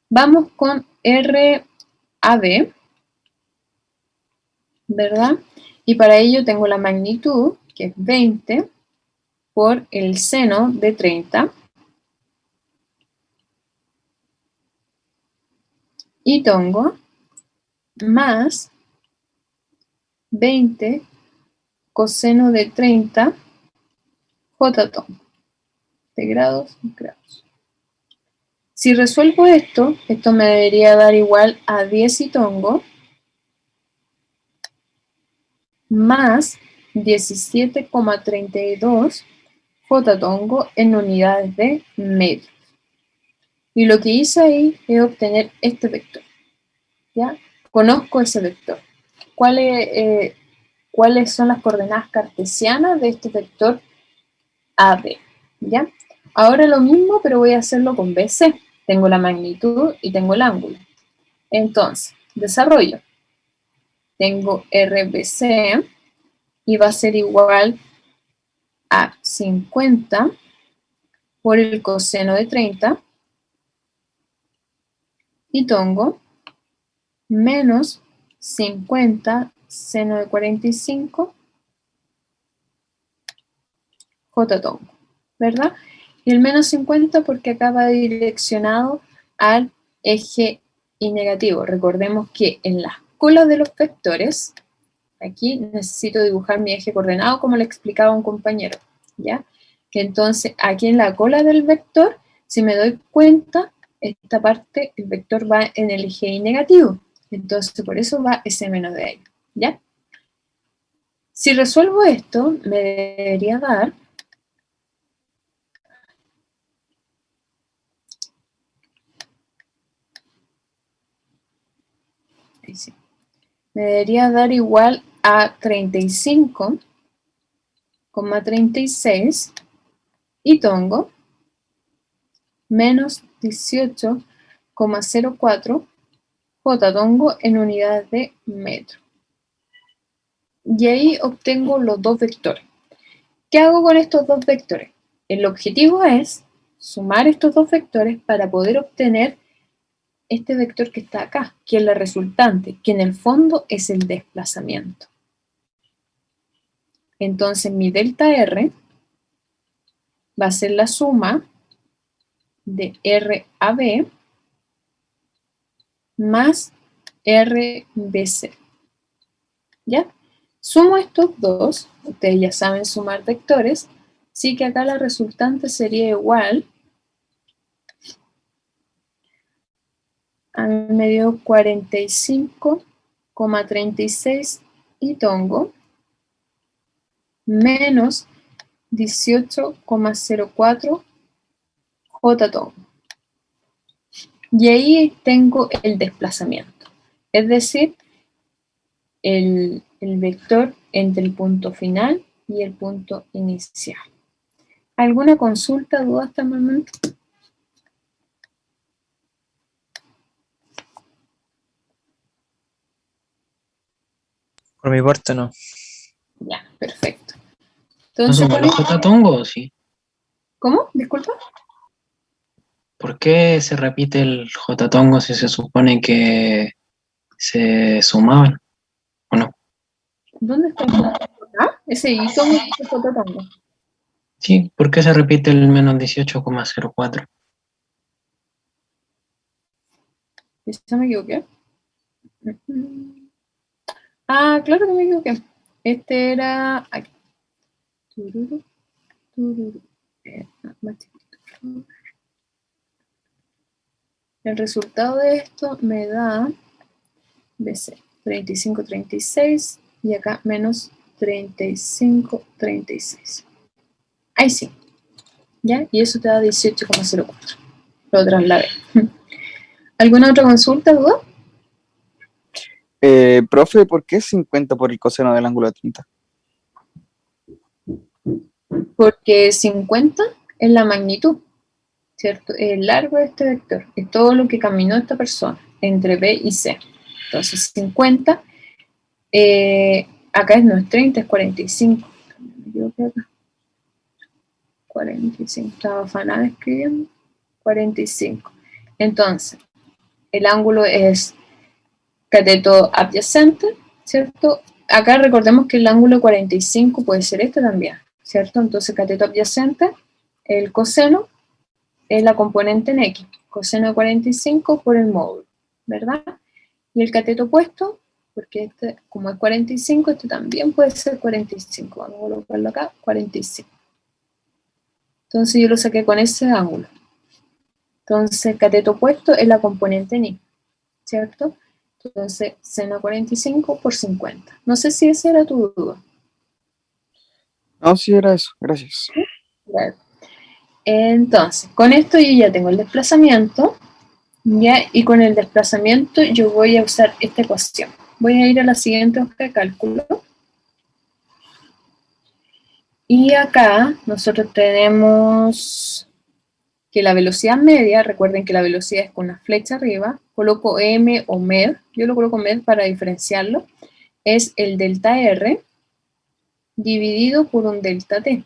Vamos con RAB, ¿verdad? Y para ello tengo la magnitud, que es 20, por el seno de 30, y tengo más 20 coseno de 30 j de grados. Si resuelvo esto me debería dar igual a 10 y tongo más 17,32 j tongo en unidades de metros. Y lo que hice ahí es obtener este vector, ¿ya? Conozco ese vector. ¿Cuáles son las coordenadas cartesianas de este vector AB? ¿Ya? Ahora lo mismo, pero voy a hacerlo con BC. Tengo la magnitud y tengo el ángulo. Entonces, desarrollo. Tengo RBC y va a ser igual a 50 por el coseno de 30 y tengo menos 50 seno de 45 j tongo, ¿verdad? Y el menos 50 porque acá va direccionado al eje y negativo. Recordemos que en las colas de los vectores, aquí necesito dibujar mi eje coordenado como le explicaba un compañero, ¿ya? Entonces, aquí en la cola del vector, si me doy cuenta, esta parte, el vector va en el eje y negativo. Entonces, por eso va ese menos de ahí, ¿ya? Si resuelvo esto, me debería dar me debería dar igual a 35,36 y tongo menos 18,04 j tongo en unidades de metro. Y ahí obtengo los dos vectores. ¿Qué hago con estos dos vectores? El objetivo es sumar estos dos vectores para poder obtener este vector que está acá, que es la resultante, que en el fondo es el desplazamiento. Entonces mi delta R va a ser la suma de R a B más R BC. ¿Ya? Sumo estos dos, ustedes ya saben sumar vectores, así que acá la resultante sería igual a mí me dio 45,36 y tongo menos 18,04 J tongo. Y ahí tengo el desplazamiento, es decir, el vector entre el punto final y el punto inicial. ¿Alguna consulta, duda hasta el momento? Por mi parte no. Ya, perfecto. ¿No Entonces, sumó los J tongo o sí? ¿cómo? Disculpa. ¿Por qué se repite el J tongo si se supone que se sumaban? ¿O no? ¿Dónde está el J? ¿Ah? Ese I tongo y ese J tongo. Sí, ¿por qué se repite el menos 18,04? ¿Ya me equivoqué? Ah, claro que me equivoqué. Este era aquí. Tururu, tururu. Más chiquito, por favor. El resultado de esto me da BC 35,36 y acá menos 35,36. Ahí sí. ¿Ya? Y eso te da 18,04. Lo trasladé. ¿Alguna otra consulta, duda? Profe, ¿por qué 50 por el coseno del ángulo de 30? Porque 50 es la magnitud, ¿cierto? El largo de este vector, es todo lo que caminó esta persona entre B y C. Entonces 50, acá no es 30, es 45. Me equivoqué acá. 45, estaba afanada escribiendo. 45. Entonces, el ángulo es cateto adyacente, ¿cierto? Acá recordemos que el ángulo 45 puede ser este también, ¿cierto? Entonces, cateto adyacente, el coseno es la componente en X, coseno de 45 por el módulo, ¿verdad? Y el cateto opuesto, porque este, como es 45, este también puede ser 45. Vamos a colocarlo acá, 45. Entonces yo lo saqué con ese ángulo. Entonces, cateto opuesto es la componente en Y, ¿cierto? Entonces, seno 45 por 50. No sé si esa era tu duda. No, sí era eso, gracias. Claro. Entonces, con esto yo ya tengo el desplazamiento, ¿ya? Y con el desplazamiento yo voy a usar esta ecuación. Voy a ir a la siguiente hoja de cálculo. Y acá nosotros tenemos que la velocidad media, recuerden que la velocidad es con una flecha arriba, coloco m o med, yo lo coloco med para diferenciarlo, es el delta R dividido por un delta T.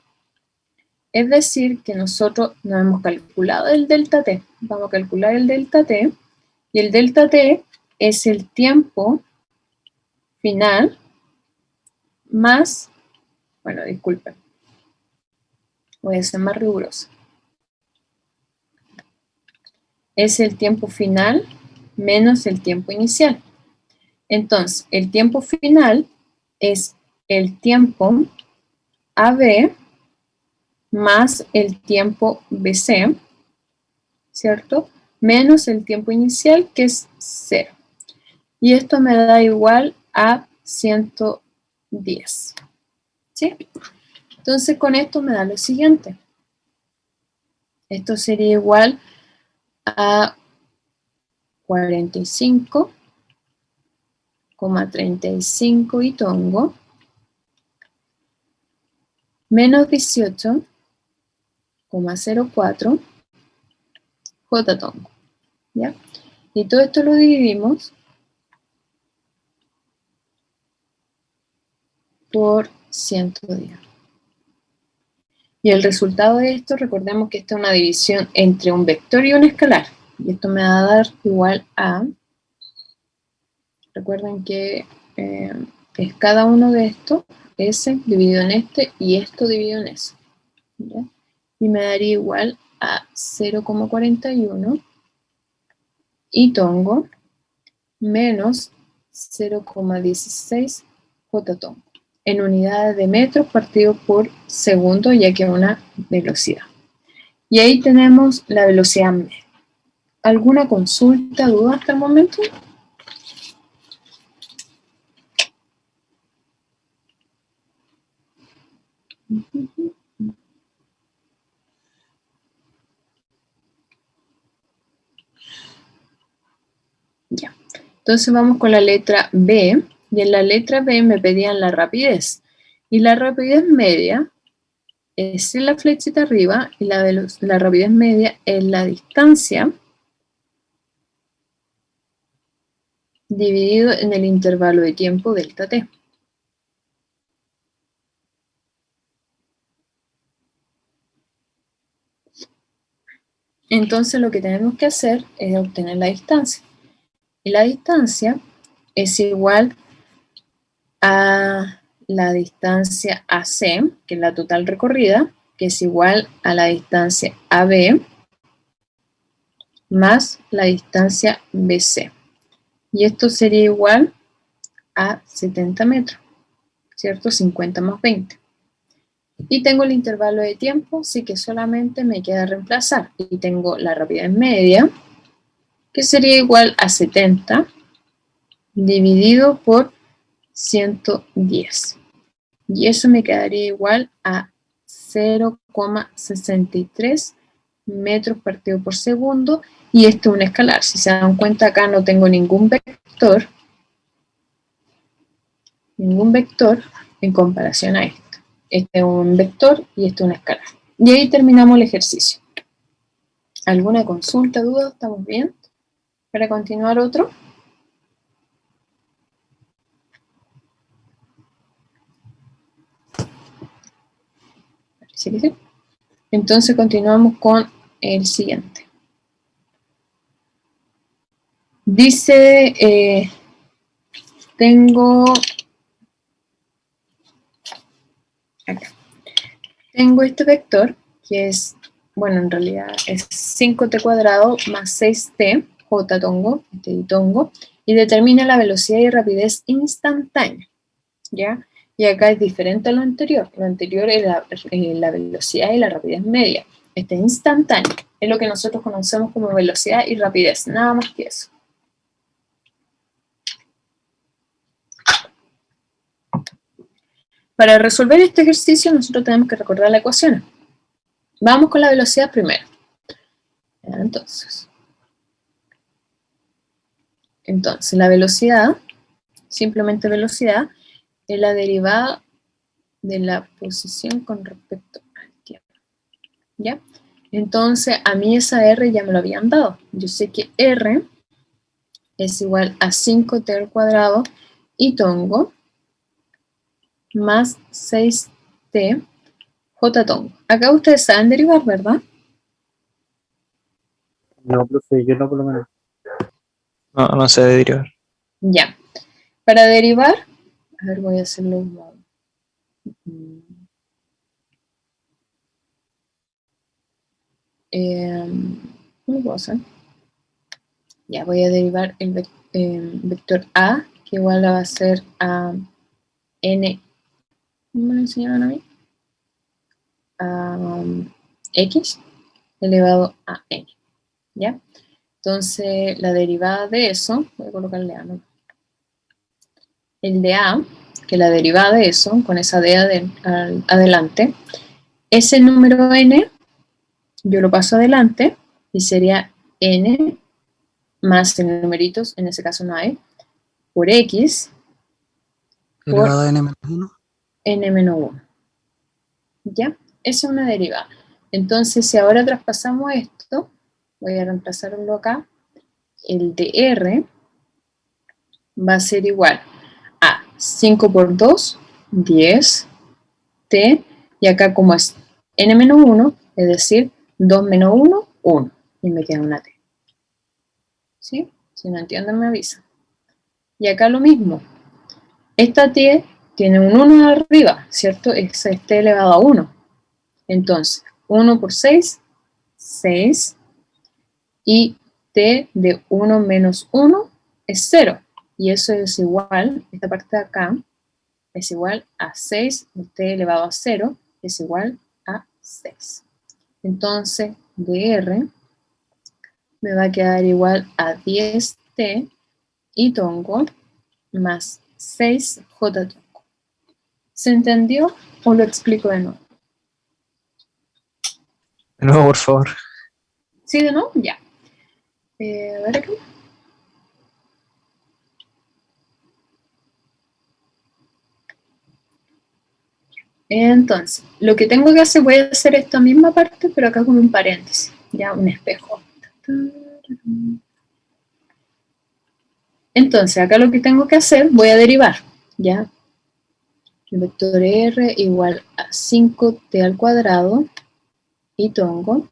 Es decir, que nosotros no hemos calculado el delta T. Vamos a calcular el delta T, y el delta T es el tiempo final más, bueno, disculpen, voy a ser más riguroso. Es el tiempo final menos el tiempo inicial. Entonces, el tiempo final es el tiempo AB más el tiempo BC, ¿cierto? Menos el tiempo inicial, que es 0. Y esto me da igual a 110. ¿Sí? Entonces, con esto me da lo siguiente. Esto sería igual a 45,35 y tongo menos 18,04 J tongo, ¿ya? Y todo esto lo dividimos por 110. Y el resultado de esto, recordemos que esta es una división entre un vector y un escalar. Y esto me va a dar igual a, recuerden que es cada uno de estos, S dividido en este y esto dividido en S. ¿Ya? Y me daría igual a 0,41 y tongo menos 0,16 J-tongo en unidades de metros partido por segundo, ya que es una velocidad. Y ahí tenemos la velocidad media. ¿Alguna consulta, duda hasta el momento? Ya. Entonces vamos con la letra B. Y en la letra B me pedían la rapidez. Y la rapidez media es la flechita arriba y la rapidez media es la distancia dividido en el intervalo de tiempo delta t. Entonces lo que tenemos que hacer es obtener la distancia. Y la distancia es igual a la distancia AC, que es la total recorrida, que es igual a la distancia AB más la distancia BC. Y esto sería igual a 70 metros, ¿cierto? 50 más 20. Y tengo el intervalo de tiempo, así que solamente me queda reemplazar. Y tengo la rapidez media, que sería igual a 70 dividido por 110. Y eso me quedaría igual a 0,63 metros partido por segundo. Y esto es un escalar. Si se dan cuenta, acá no tengo ningún vector en comparación a esto. Este es un vector y este es un escalar. Y ahí terminamos el ejercicio. ¿Alguna consulta, duda? ¿Estamos bien? Para continuar otro. Parece que sí. Entonces continuamos con el siguiente. Dice, tengo este vector que es, bueno, en realidad es 5t cuadrado más 6t, j tongo, este y tongo, y determina la velocidad y rapidez instantánea, ¿ya? Y acá es diferente a lo anterior. Lo anterior es la velocidad y la rapidez media. Este es instantáneo. Es lo que nosotros conocemos como velocidad y rapidez. Nada más que eso. Para resolver este ejercicio nosotros tenemos que recordar la ecuación. Vamos con la velocidad primero. Entonces la velocidad, simplemente velocidad, es la derivada de la posición con respecto al tiempo. ¿Ya? Entonces a mí esa R ya me lo habían dado. Yo sé que R es igual a 5t al cuadrado y tongo más 6t j tongo. Acá ustedes saben derivar, ¿verdad? No, profe, yo no por lo menos. No se debe derivar. Ya. Para derivar, a ver, voy a hacerlo un modo. ¿Cómo puedo hacer? Ya, voy a derivar el vector A, que igual va a ser a n. ¿Cómo me lo enseñaron a mí? A x elevado a n. ¿Ya? Entonces, la derivada de eso, voy a colocarle A, ¿no? El de A, que la derivada de eso, con esa D adelante, ese número n, yo lo paso adelante, y sería n más en numeritos, en ese caso no hay, por x, Elevado a n-1. n-1. ¿Ya? Esa es una derivada. Entonces, si ahora traspasamos esto, voy a reemplazarlo acá, el de r va a ser igual a 5 por 2, 10, t, y acá como es n menos 1, es decir, 2 menos 1, 1. Y me queda una t. ¿Sí? Si no entienden, me avisan. Y acá lo mismo. Esta t tiene un 1 arriba, ¿cierto? Es t elevado a 1. Entonces, 1 por 6, 6. Y t de 1 menos 1 es 0. Y eso es igual, esta parte de acá, es igual a 6, t elevado a 0, es igual a 6. Entonces, dr me va a quedar igual a 10t y tongo más 6j tongo. ¿Se entendió o lo explico de nuevo? De nuevo, por favor. ¿Sí de nuevo? Ya. A ver acá. Entonces, lo que tengo que hacer, voy a hacer esta misma parte, pero acá con un paréntesis, ya un espejo. Entonces, acá lo que tengo que hacer, voy a derivar, ¿ya? El vector r igual a 5t al cuadrado y tongo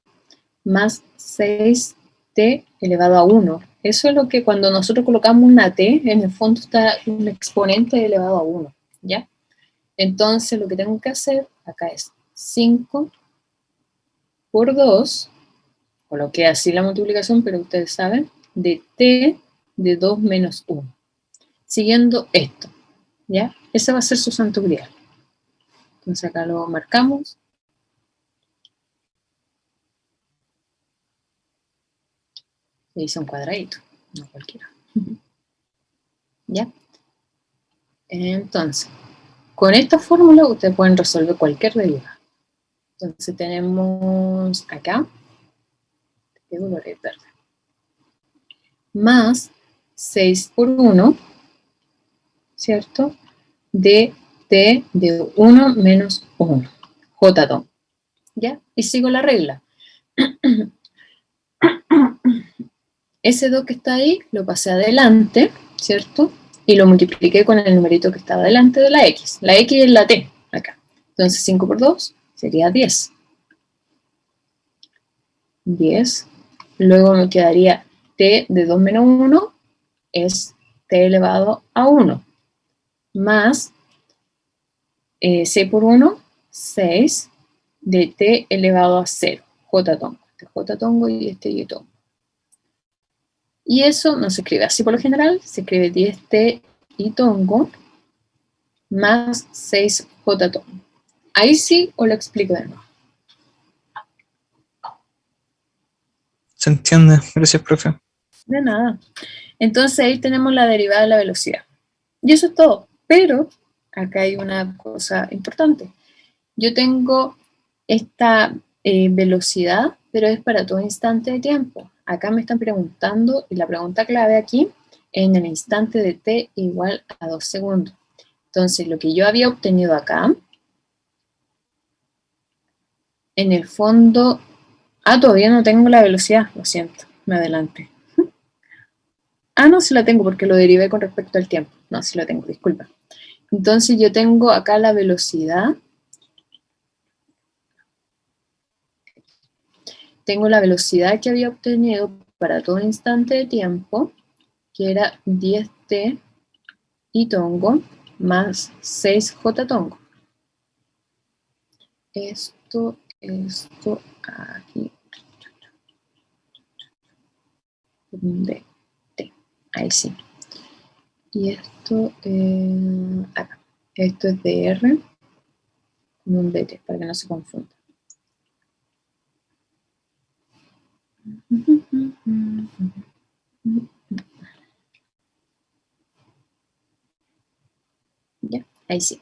más 6t elevado a 1. Eso es lo que cuando nosotros colocamos una t, en el fondo está un exponente elevado a 1, ¿ya? Entonces, lo que tengo que hacer acá es 5 por 2, coloqué así la multiplicación, pero ustedes saben, de t de 2 menos 1. Siguiendo esto, ¿ya? Ese va a ser su santo grial. Entonces acá lo marcamos. Y hice un cuadradito, no cualquiera. ¿Ya? Entonces, con esta fórmula ustedes pueden resolver cualquier derivada. Entonces tenemos acá, ¿qué color es verde? Más 6 por 1, ¿cierto? De t de 1 menos 1, j tongo. ¿Ya? Y sigo la regla. Ese 2 que está ahí lo pasé adelante, ¿cierto? Y lo multipliqué con el numerito que estaba delante de la x. La x es la t, acá. Entonces 5 por 2 sería 10. 10. Luego me quedaría t de 2 menos 1 es t elevado a 1. Más 6 por 1, 6 de t elevado a 0. J tongo. Este J tongo y este Y tongo. Y eso no se escribe así por lo general, se escribe 10t y tongo más 6j tongo. Ahí sí os lo explico de nuevo. Se entiende. Gracias, profe. De nada. Entonces ahí tenemos la derivada de la velocidad. Y eso es todo. Pero acá hay una cosa importante. Yo tengo esta velocidad, pero es para todo instante de tiempo. Acá me están preguntando, y la pregunta clave aquí, en el instante de t igual a 2 segundos. Entonces, lo que yo había obtenido acá, en el fondo, todavía no tengo la velocidad, lo siento, me adelanté. No, sí la tengo porque lo derivé con respecto al tiempo. No, sí la tengo, disculpa. Entonces, yo tengo acá la velocidad. Tengo la velocidad que había obtenido para todo instante de tiempo, que era 10t y tongo más 6j tongo. Esto, aquí. dt. Ahí sí. Y esto, acá. Esto es dr con un dt, para que no se confunda. Ya, ahí sí.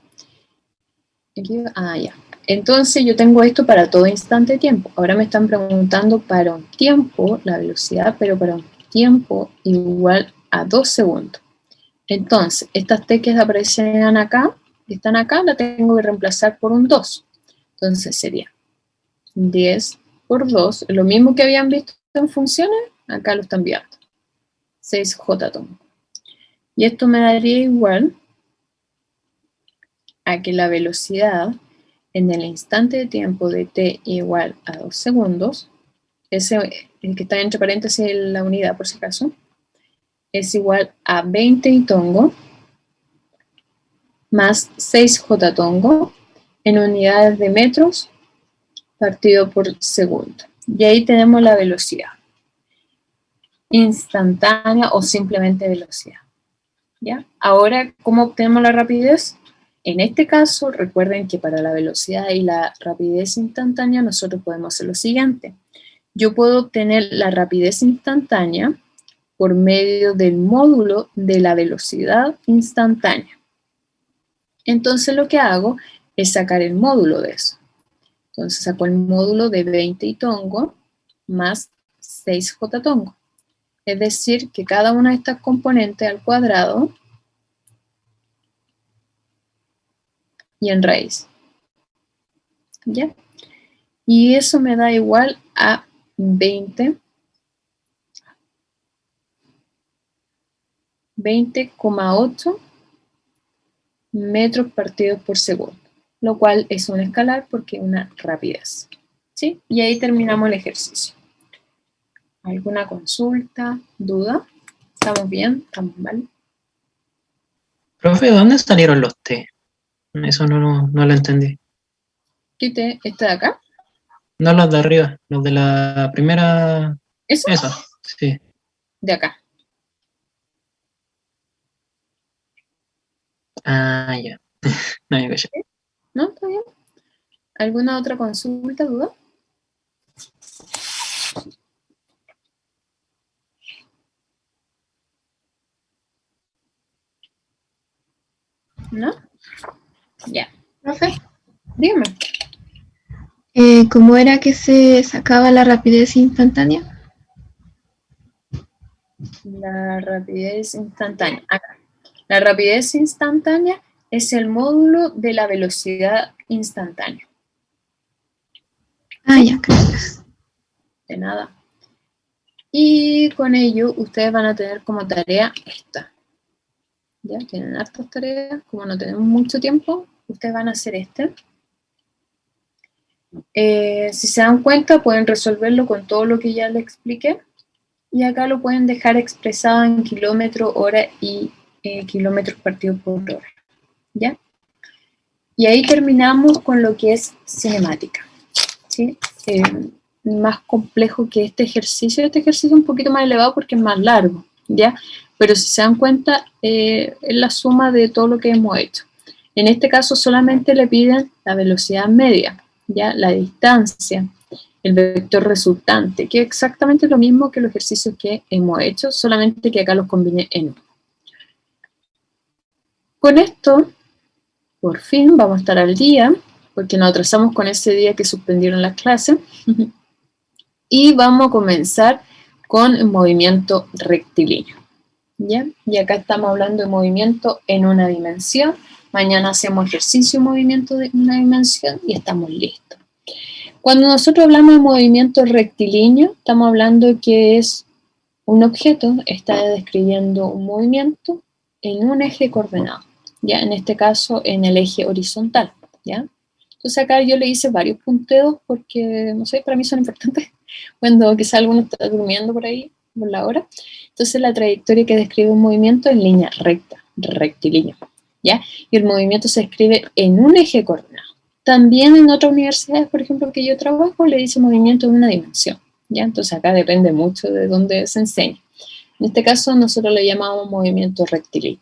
Aquí, ya. Entonces yo tengo esto para todo instante de tiempo. Ahora me están preguntando para un tiempo, la velocidad, pero para un tiempo igual a 2 segundos. Entonces, estas t que aparecen acá, que están acá, la tengo que reemplazar por un 2. Entonces sería 10 por 2, lo mismo que habían visto en funciones, acá lo están viendo. 6j tongo. Y esto me daría igual a que la velocidad en el instante de tiempo de t igual a 2 segundos, ese, el que está entre paréntesis la unidad por si acaso, es igual a 20 itongo más 6 jotatongo en unidades de metros partido por segundo. Y ahí tenemos la velocidad instantánea o simplemente velocidad. ¿Ya? Ahora, ¿cómo obtenemos la rapidez? En este caso, recuerden que para la velocidad y la rapidez instantánea nosotros podemos hacer lo siguiente. Yo puedo obtener la rapidez instantánea por medio del módulo de la velocidad instantánea. Entonces lo que hago es sacar el módulo de eso. Entonces saco el módulo de 20 itongo más 6 jotatongo. Es decir, que cada una de estas componentes al cuadrado y en raíz. ¿Ya? Y eso me da igual a 20,8 metros partidos por segundo, lo cual es un escalar porque es una rapidez. ¿Sí? Y ahí terminamos el ejercicio. ¿Alguna consulta, duda? ¿Estamos bien? ¿Estamos mal? Profe, ¿de dónde salieron los T? Eso no lo entendí. ¿Qué té? ¿Este de acá? No los de arriba, los de la primera... ¿Eso? Eso, sí. De acá. Ah, ya. No, ya caché. ¿No? ¿Está bien? ¿Alguna otra consulta, duda? ¿No? Ya. Profe, Dígame. ¿cómo era que se sacaba la rapidez instantánea? La rapidez instantánea. Acá. La rapidez instantánea es el módulo de la velocidad instantánea. Ah, ya, gracias. De nada. Y con ello ustedes van a tener como tarea esta. Ya tienen hartas tareas. Como no tenemos mucho tiempo, ustedes van a hacer este. Si se dan cuenta, pueden resolverlo con todo lo que ya les expliqué. Y acá lo pueden dejar expresado en kilómetros, hora y kilómetros partidos por hora. ¿Ya? Y ahí terminamos con lo que es cinemática. ¿Sí? Más complejo que este ejercicio. Este ejercicio es un poquito más elevado porque es más largo. ¿Ya? Pero si se dan cuenta, es la suma de todo lo que hemos hecho. En este caso solamente le piden la velocidad media, ¿ya? La distancia, el vector resultante, que es exactamente lo mismo que los ejercicios que hemos hecho, solamente que acá los combiné en uno. Con esto, por fin, vamos a estar al día, porque nos atrasamos con ese día que suspendieron las clases, y vamos a comenzar con el movimiento rectilíneo. ¿Ya? Y acá estamos hablando de movimiento en una dimensión. Mañana hacemos ejercicio de movimiento de una dimensión y estamos listos. Cuando nosotros hablamos de movimiento rectilíneo, estamos hablando que es un objeto, está describiendo un movimiento en un eje coordenado, ¿ya? En este caso, en el eje horizontal, ¿ya? Entonces acá yo le hice varios punteos porque, no sé, para mí son importantes. Cuando quizá alguno está durmiendo por ahí, por la hora. Entonces la trayectoria que describe un movimiento en línea recta, rectilíneo, ¿ya? Y el movimiento se describe en un eje coordenado. También en otras universidades, por ejemplo, que yo trabajo, le dice movimiento en una dimensión, ¿ya? Entonces acá depende mucho de dónde se enseña. En este caso nosotros le llamamos movimiento rectilíneo,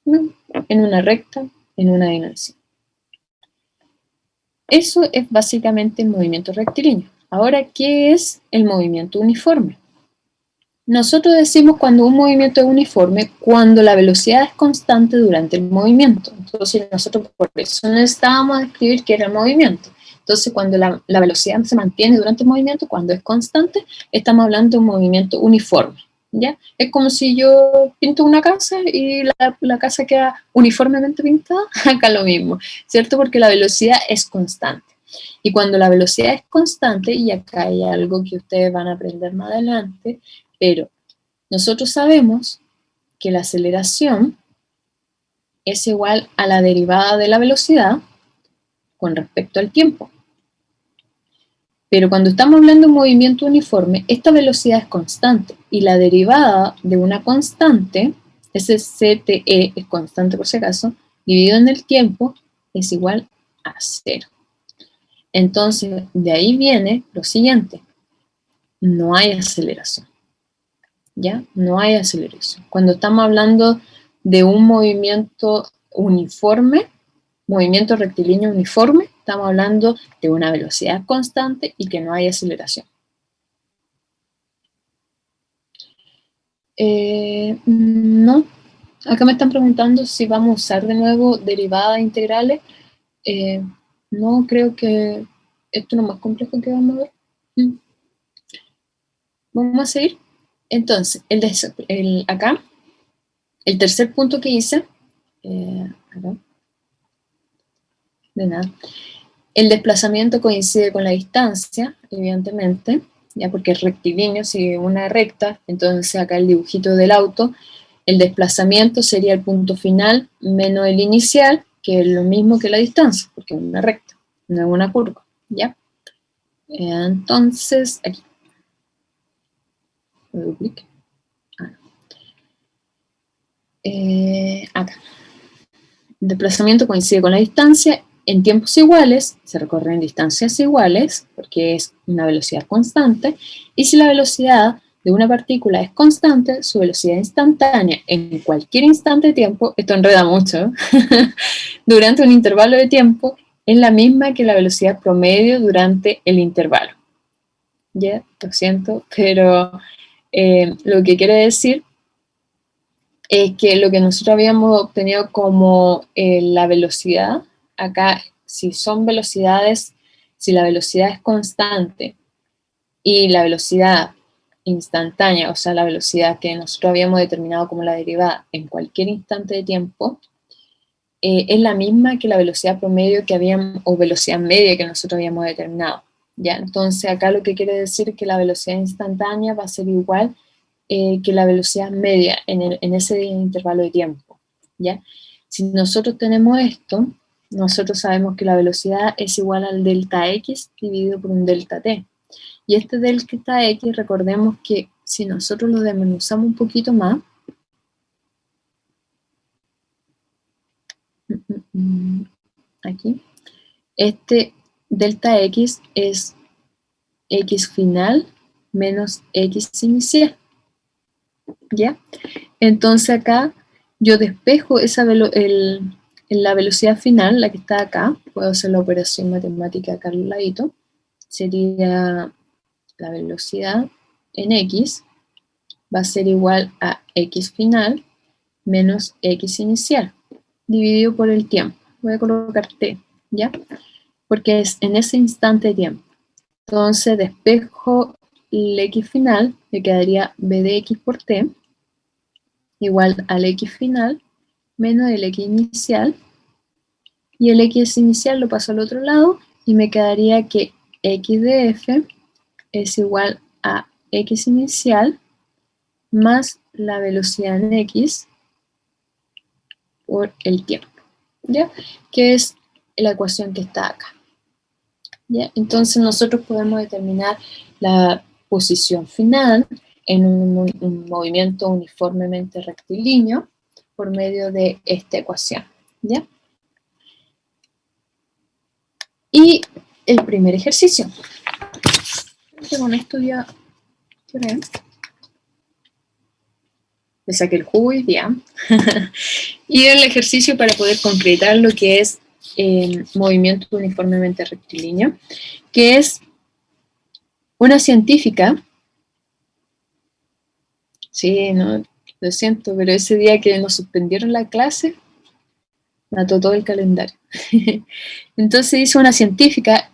¿no? En una recta, en una dimensión. Eso es básicamente el movimiento rectilíneo. Ahora, ¿qué es el movimiento uniforme? Nosotros decimos cuando un movimiento es uniforme, cuando la velocidad es constante durante el movimiento. Entonces nosotros por eso necesitábamos describir qué era el movimiento. Entonces cuando la velocidad se mantiene durante el movimiento, cuando es constante, estamos hablando de un movimiento uniforme. ¿Ya? Es como si yo pinto una casa y la casa queda uniformemente pintada, acá lo mismo, ¿cierto? Porque la velocidad es constante. Y cuando la velocidad es constante, y acá hay algo que ustedes van a aprender más adelante, pero nosotros sabemos que la aceleración es igual a la derivada de la velocidad con respecto al tiempo. Pero cuando estamos hablando de un movimiento uniforme, esta velocidad es constante y la derivada de una constante, ese CTE es constante por si acaso, dividido en el tiempo es igual a 0. Entonces, de ahí viene lo siguiente, no hay aceleración, ¿ya? No hay aceleración. Cuando estamos hablando de un movimiento uniforme, movimiento rectilíneo uniforme, estamos hablando de una velocidad constante y que no hay aceleración. No, acá me están preguntando si vamos a usar de nuevo derivadas integrales. No, creo que esto es lo más complejo que vamos a ver. Vamos a seguir. Entonces, acá, el tercer punto que hice, acá, de nada. El desplazamiento coincide con la distancia, evidentemente, ya porque es rectilíneo, sigue una recta, entonces acá el dibujito del auto, el desplazamiento sería el punto final menos el inicial, que es lo mismo que la distancia, porque es una recta, no es una curva, ¿ya? Entonces, aquí. Lo duplique. Acá. El desplazamiento coincide con la distancia en tiempos iguales, se recorren distancias iguales, porque es una velocidad constante, y si la velocidad de una partícula es constante, su velocidad instantánea en cualquier instante de tiempo, esto enreda mucho, durante un intervalo de tiempo, es la misma que la velocidad promedio durante el intervalo. Ya, lo siento, pero lo que quiere decir es que lo que nosotros habíamos obtenido como la velocidad, acá si son velocidades, si la velocidad es constante y la velocidad instantánea, o sea la velocidad que nosotros habíamos determinado como la derivada en cualquier instante de tiempo, es la misma que la velocidad promedio que habíamos, o velocidad media que nosotros habíamos determinado. ¿Ya? Entonces acá lo que quiere decir es que la velocidad instantánea va a ser igual que la velocidad media en ese intervalo de tiempo, ¿ya? Si nosotros tenemos esto, nosotros sabemos que la velocidad es igual al delta x dividido por un delta t. Y este delta x, recordemos que si nosotros lo desmenuzamos un poquito más, aquí, este delta x es x final menos x inicial. ¿Ya? Entonces acá yo despejo la velocidad final, la que está acá, puedo hacer la operación matemática acá al ladito, sería la velocidad en x, va a ser igual a x final menos x inicial, dividido por el tiempo. Voy a colocar t, ¿ya? Porque es en ese instante de tiempo. Entonces despejo el x final, me quedaría b de x por t, igual al x final menos el x inicial, y el x inicial lo paso al otro lado y me quedaría que x de f es igual a x inicial más la velocidad en x por el tiempo, ¿ya? Que es la ecuación que está acá, ¿ya? Entonces nosotros podemos determinar la posición final en un movimiento uniformemente rectilíneo por medio de esta ecuación, ¿ya? Y el primer ejercicio. Con esto ya le saqué el jugo hoy día. Y el ejercicio para poder concretar lo que es movimiento uniformemente rectilíneo, que es una científica. Sí, no, lo siento, pero ese día que nos suspendieron la clase, mató todo el calendario. Entonces hizo una científica,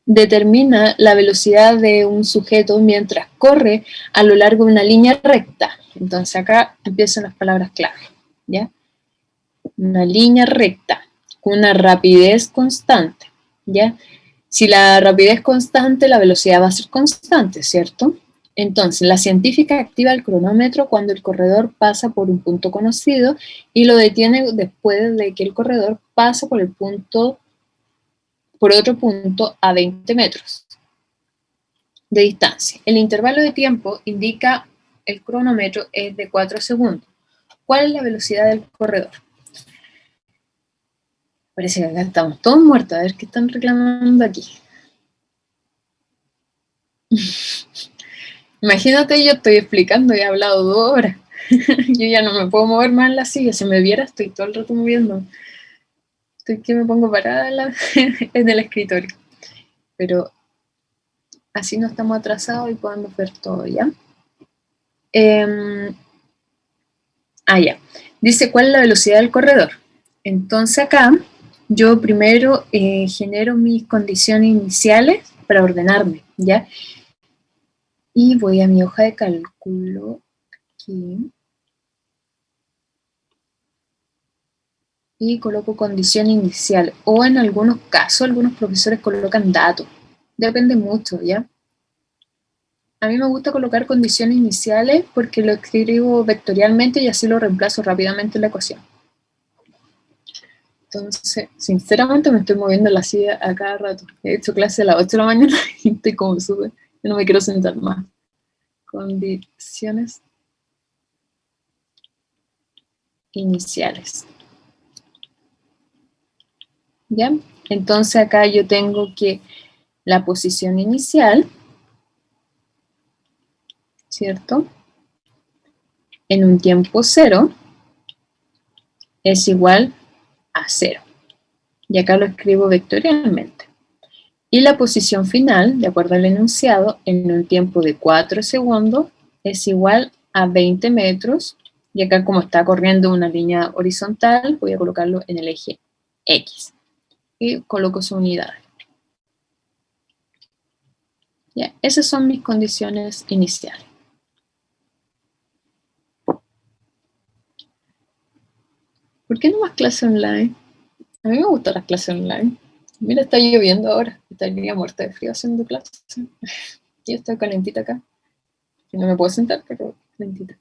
determina la velocidad de un sujeto mientras corre a lo largo de una línea recta. Entonces acá empiezan las palabras clave, ¿ya? Una línea recta, con una rapidez constante, ¿ya? Si la rapidez es constante, la velocidad va a ser constante, ¿cierto? Entonces, la científica activa el cronómetro cuando el corredor pasa por un punto conocido y lo detiene después de que el corredor pasa por otro punto a 20 metros de distancia. El intervalo de tiempo indica el cronómetro es de 4 segundos. ¿Cuál es la velocidad del corredor? Parece que acá estamos todos muertos. A ver qué están reclamando aquí. Imagínate, yo estoy explicando y he hablado 2 horas. Yo ya no me puedo mover más en la silla. Si me viera, estoy todo el rato moviendo. Estoy que me pongo parada en el escritorio. Pero así no estamos atrasados y podemos ver todo, ¿ya? Ya. Dice, ¿cuál es la velocidad del corredor? Entonces acá, yo primero genero mis condiciones iniciales para ordenarme, ¿ya? Y voy a mi hoja de cálculo, aquí, y coloco condición inicial, o en algunos casos, algunos profesores colocan datos, depende mucho, ¿ya? A mí me gusta colocar condiciones iniciales porque lo escribo vectorialmente y así lo reemplazo rápidamente en la ecuación. Entonces, sinceramente me estoy moviendo en la silla a cada rato. He hecho clase a las 8 de la mañana y estoy como súper, yo no me quiero sentar más. Condiciones iniciales. ¿Ya? Entonces acá yo tengo que la posición inicial, ¿cierto? En un tiempo 0 es igual a 0. Y acá lo escribo vectorialmente. Y la posición final, de acuerdo al enunciado, en un tiempo de 4 segundos, es igual a 20 metros. Y acá, como está corriendo una línea horizontal, voy a colocarlo en el eje X. Y coloco su unidad. Ya, esas son mis condiciones iniciales. ¿Por qué no más clase online? A mí me gustan las clases online. Mira, está lloviendo ahora. Estaría muerta de frío haciendo clases. Yo estoy calentita acá. No me puedo sentar, pero calentita.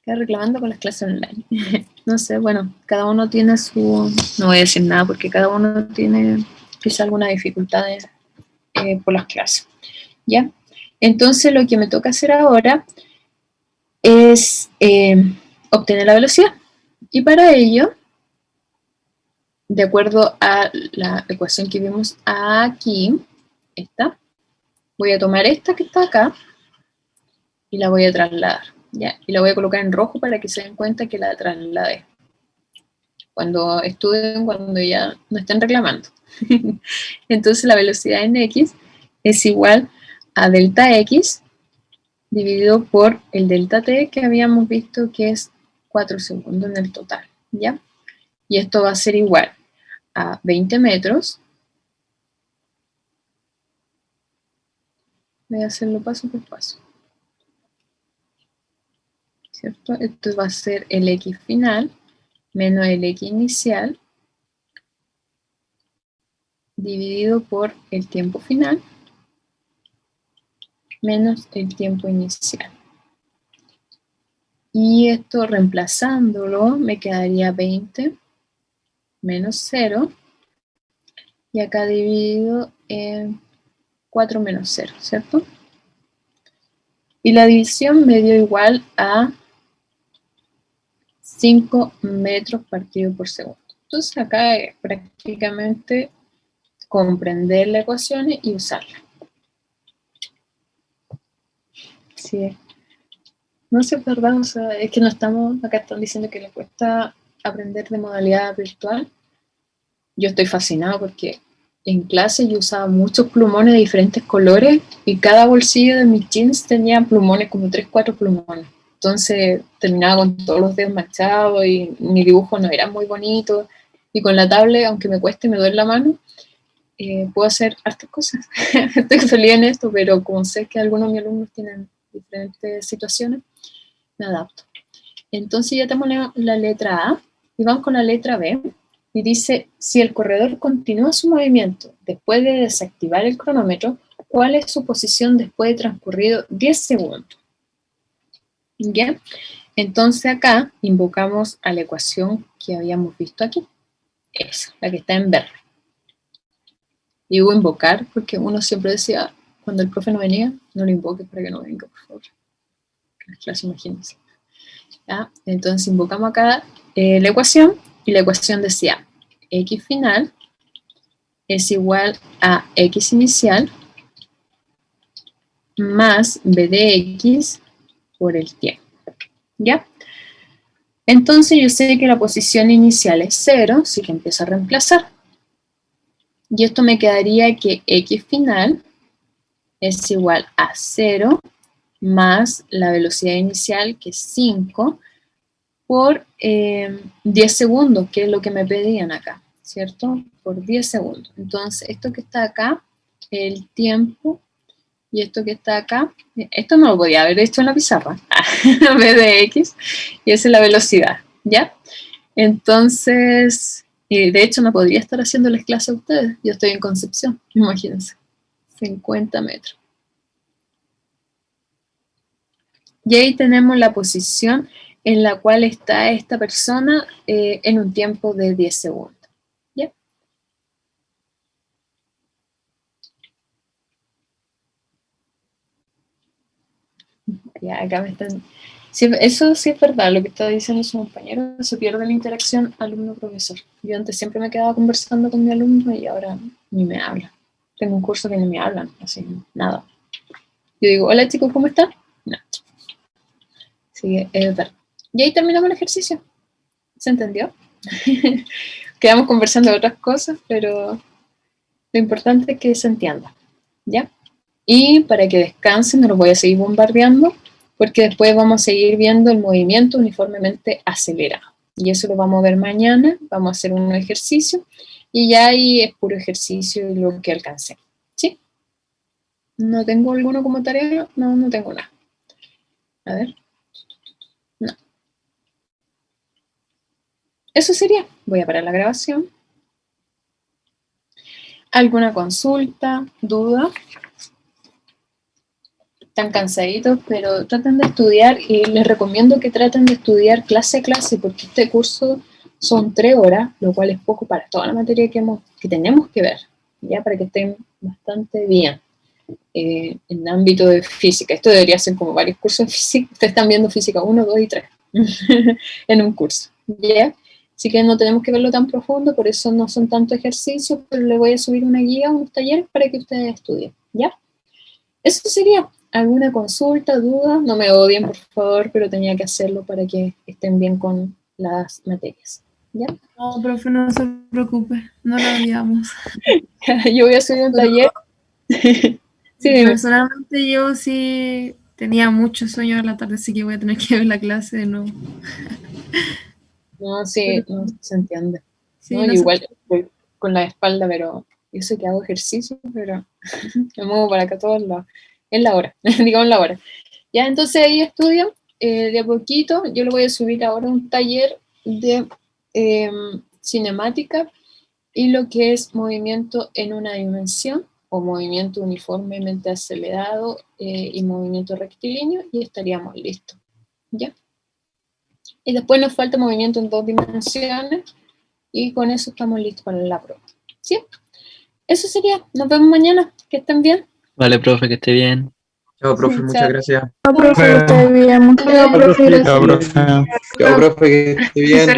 Queda reclamando con las clases online. No sé, bueno, cada uno tiene su... No voy a decir nada porque cada uno tiene quizá alguna dificultad por las clases. ¿Ya? Entonces lo que me toca hacer ahora es obtener la velocidad. Y para ello, de acuerdo a la ecuación que vimos aquí, esta, voy a tomar esta que está acá y la voy a trasladar, ¿ya? Y la voy a colocar en rojo para que se den cuenta que la trasladé. Cuando estudien, cuando ya no estén reclamando. Entonces la velocidad en X es igual a delta X dividido por el delta T que habíamos visto que es 4 segundos en el total, ¿ya? Y esto va a ser igual a 20 metros. Voy a hacerlo paso por paso. ¿Cierto? Esto va a ser el X final menos el X inicial dividido por el tiempo final menos el tiempo inicial. Y esto reemplazándolo me quedaría 20 menos 0 y acá dividido en 4 menos 0, ¿cierto? Y la división me dio igual a 5 metros partido por segundo. Entonces acá es prácticamente comprender la ecuación y usarla. Sí. No sé, ¿verdad? O sea, es que no estamos, acá están diciendo que les cuesta aprender de modalidad virtual. Yo estoy fascinada porque en clase yo usaba muchos plumones de diferentes colores y cada bolsillo de mis jeans tenía plumones, como 3, 4 plumones. Entonces terminaba con todos los dedos manchados y mi dibujo no era muy bonito. Y con la tablet, aunque me cueste, me duele la mano, puedo hacer hartas cosas. Estoy feliz en esto, pero como sé que algunos de mis alumnos tienen diferentes situaciones, me adapto. Entonces ya tenemos la letra A y vamos con la letra B. Y dice, si el corredor continúa su movimiento después de desactivar el cronómetro, cuál es su posición después de transcurrido 10 segundos. ¿Ya? Entonces acá invocamos a la ecuación que habíamos visto aquí. Esa, la que está en verde. Digo invocar porque uno siempre decía, cuando el profe no venía, no lo invoques para que no venga, por favor. Las clases, imagínense. ¿Ya? Entonces invocamos acá la ecuación, y la ecuación decía x final es igual a x inicial más b de x por el tiempo. ¿Ya? Entonces yo sé que la posición inicial es 0, así que empiezo a reemplazar. Y esto me quedaría que x final es igual a 0 más la velocidad inicial, que es 5, por 10 segundos, que es lo que me pedían acá, ¿cierto? Por 10 segundos. Entonces, esto que está acá, el tiempo, y esto que está acá, esto no lo podía haber hecho en la pizarra, b de x, y esa es la velocidad, ¿ya? Entonces, y de hecho no podría estar haciéndoles clase a ustedes, yo estoy en Concepción, imagínense, 50 metros. Y ahí tenemos la posición en la cual está esta persona en un tiempo de 10 segundos. ¿Ya? Ya, acá me están... Sí, eso sí es verdad, lo que está diciendo su compañero, se pierde la interacción alumno-profesor. Yo antes siempre me quedaba conversando con mi alumno y ahora ni me hablan. Tengo un curso que ni me hablan, así, nada. Yo digo, hola chicos, ¿cómo están? No. Sí, es verdad. Y ahí terminamos el ejercicio. ¿Se entendió? Quedamos conversando de otras cosas, pero lo importante es que se entienda. ¿Ya? Y para que descansen, no los voy a seguir bombardeando, porque después vamos a seguir viendo el movimiento uniformemente acelerado. Y eso lo vamos a ver mañana. Vamos a hacer un ejercicio. Y ya ahí es puro ejercicio y lo que alcancé. ¿Sí? ¿No tengo alguno como tarea? No, no tengo nada. A ver. No. Eso sería. Voy a parar la grabación. ¿Alguna consulta, duda? Están cansaditos, pero traten de estudiar y les recomiendo que traten de estudiar clase a clase, porque este curso son 3 horas, lo cual es poco para toda la materia que tenemos que ver, ya para que estén bastante bien en el ámbito de física. Esto debería ser como varios cursos de física. Ustedes están viendo física 1, 2 y 3 en un curso, ¿ya? Así que no tenemos que verlo tan profundo, por eso no son tantos ejercicios, pero le voy a subir una guía, unos talleres para que ustedes estudien, ¿ya? Eso sería. ¿Alguna consulta, duda? No me odien, por favor, pero tenía que hacerlo para que estén bien con las materias, ¿ya? No, profe, no se preocupe, no lo odiamos. Yo voy a subir un taller. Sí, dime. Personalmente yo sí tenía mucho sueño en la tarde, así que voy a tener que ver la clase de nuevo. No, sí, no se entiende. Sí, ¿no? no Igual estoy con la espalda, pero yo sé que hago ejercicio, pero me muevo para acá todos lados. En la hora, digamos la hora. Ya, entonces ahí estudian de a poquito. Yo le voy a subir ahora un taller de cinemática y lo que es movimiento en una dimensión, o movimiento uniformemente acelerado y movimiento rectilíneo, y estaríamos listos. ¿Ya? Y después nos falta movimiento en 2 dimensiones, y con eso estamos listos para la prueba. ¿Sí? Eso sería. Nos vemos mañana. Que estén bien. Vale, profe, que esté bien. Chao, profe, muchas gracias. No, profe, que esté bien. Muchas gracias. Chao, profe. Chao, profe, que esté bien.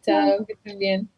Chao, que estén bien.